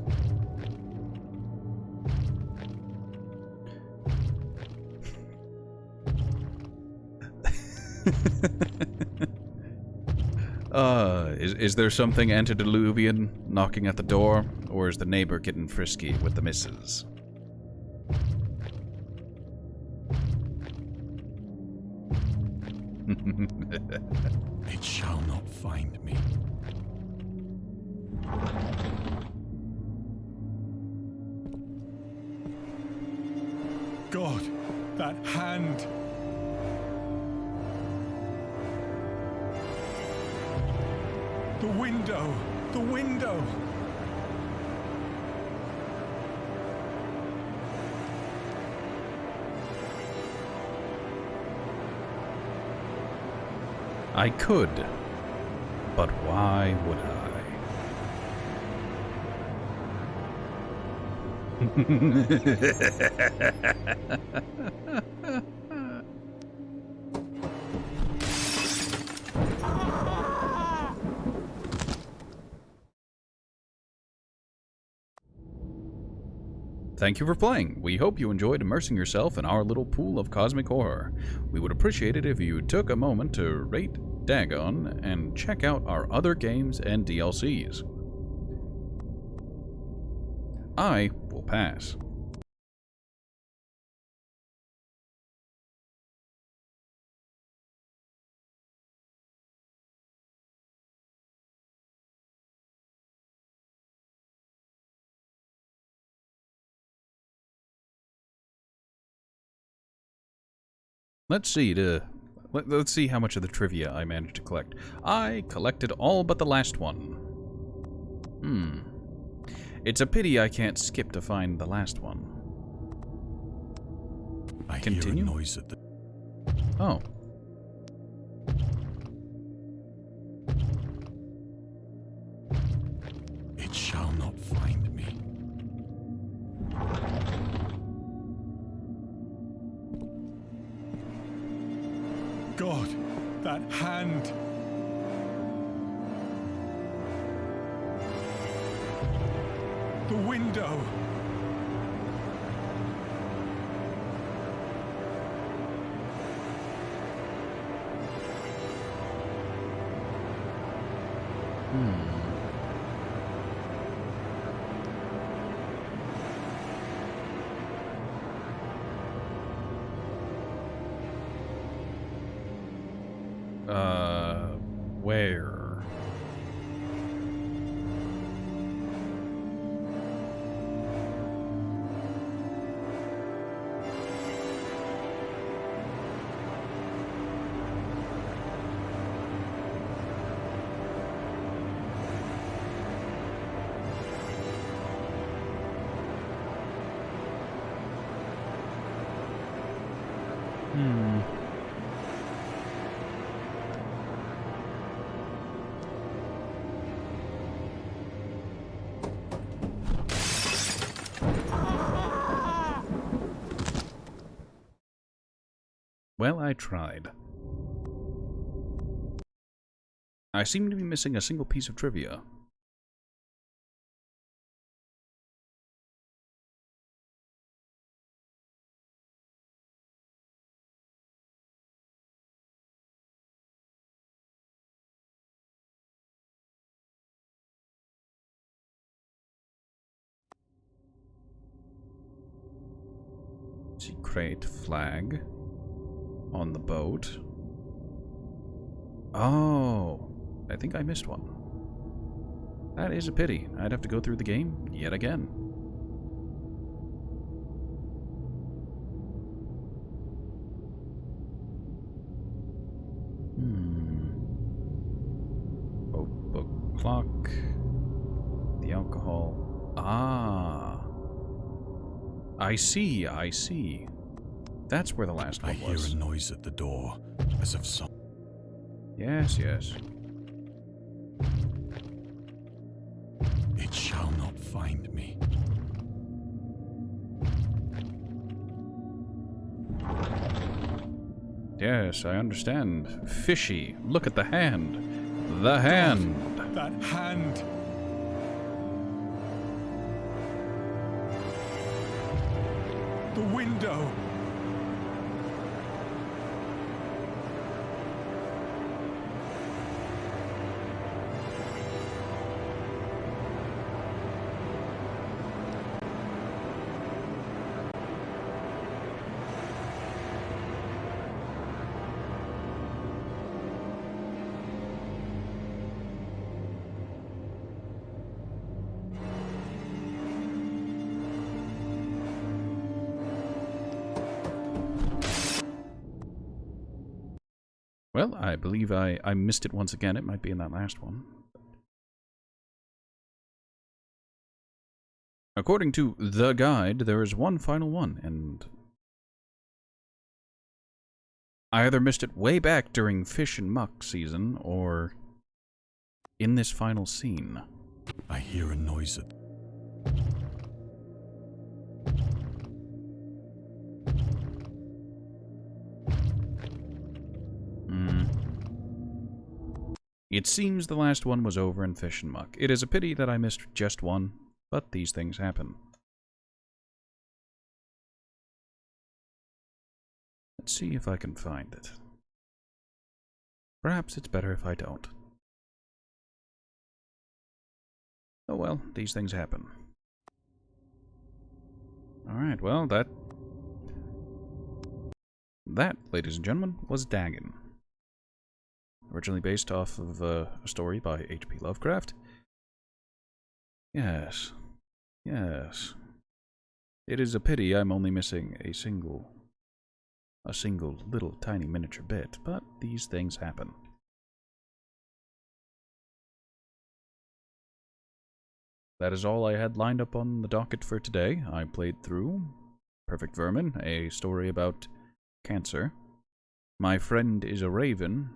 is there something antediluvian knocking at the door, or is the neighbor getting frisky with the missus? It shall not find me. God, that hand! The window! The window! I could, but why would I? Thank you for playing. We hope you enjoyed immersing yourself in our little pool of cosmic horror. We would appreciate it if you took a moment to rate Dagon and check out our other games and DLCs. I will pass. Let's see how much of the trivia I managed to collect. I collected all but the last one. It's a pity I can't skip to find the last one. I Continue? hear a noise at the... Oh. It shall not find me. God, that hand! The window! Where? Well, I tried. I seem to be missing a single piece of trivia. Secret flag on the boat. Oh, I think I missed one. That is a pity. I'd have to go through the game yet again. Book clock. The alcohol. Ah. I see, I see. That's where the last one was. I hear a noise at the door, as of some... Yes, yes. It shall not find me. Yes, I understand. Fishy. Look at the hand. The hand. That hand! The window! Well, I believe I missed it once again. It might be in that last one. According to the guide, there is one final one, and I either missed it way back during Fish and Muck season, or in this final scene. I hear a noise at... It seems the last one was over in Fish and Muck. It is a pity that I missed just one, but these things happen. Let's see if I can find it. Perhaps it's better if I don't. Oh well, these things happen. Alright, well, that, ladies and gentlemen, was Dagon. Originally based off of a story by H.P. Lovecraft. Yes. Yes. It is a pity I'm only missing a single little tiny miniature bit, but these things happen. That is all I had lined up on the docket for today. I played through Perfect Vermin, a story about cancer. My Friend is a Raven,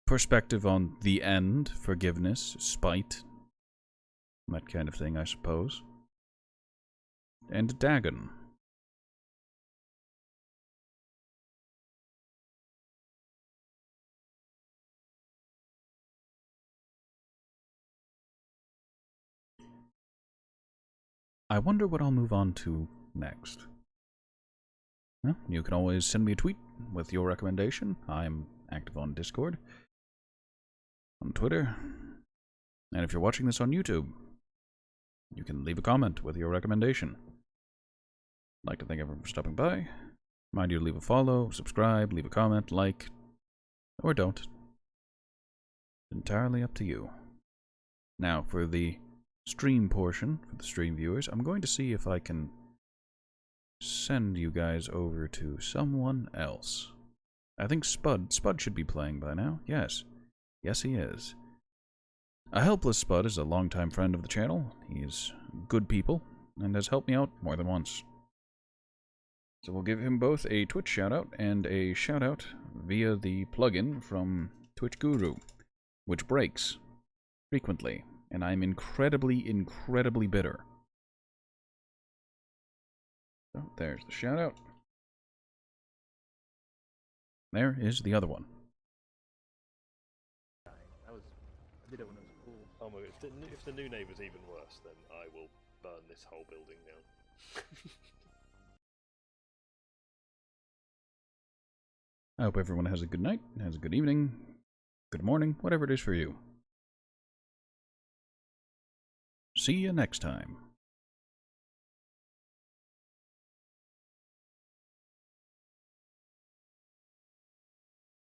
perspective on the end, forgiveness, spite, that kind of thing, I suppose. And Dagon. I wonder what I'll move on to next. Well, you can always send me a tweet with your recommendation. I'm active on Discord, on Twitter, and if you're watching this on YouTube, you can leave a comment with your recommendation. I'd like to thank everyone for stopping by. Remind you to leave a follow, subscribe, leave a comment, like, or don't. It's entirely up to you. Now, for the stream portion, for the stream viewers, I'm going to see if I can send you guys over to someone else. I think Spud should be playing by now. Yes. Yes, he is. A Helpless Spud is a longtime friend of the channel. He is good people and has helped me out more than once. So we'll give him both a Twitch shoutout and a shoutout via the plugin from Twitch Guru, which breaks frequently, and I'm incredibly, incredibly bitter. So there's the shoutout. There is the other one. I did it when it was cool. Oh my god, if the new neighbour's even worse, then I will burn this whole building down. I hope everyone has a good night, has a good evening, good morning, whatever it is for you. See you next time.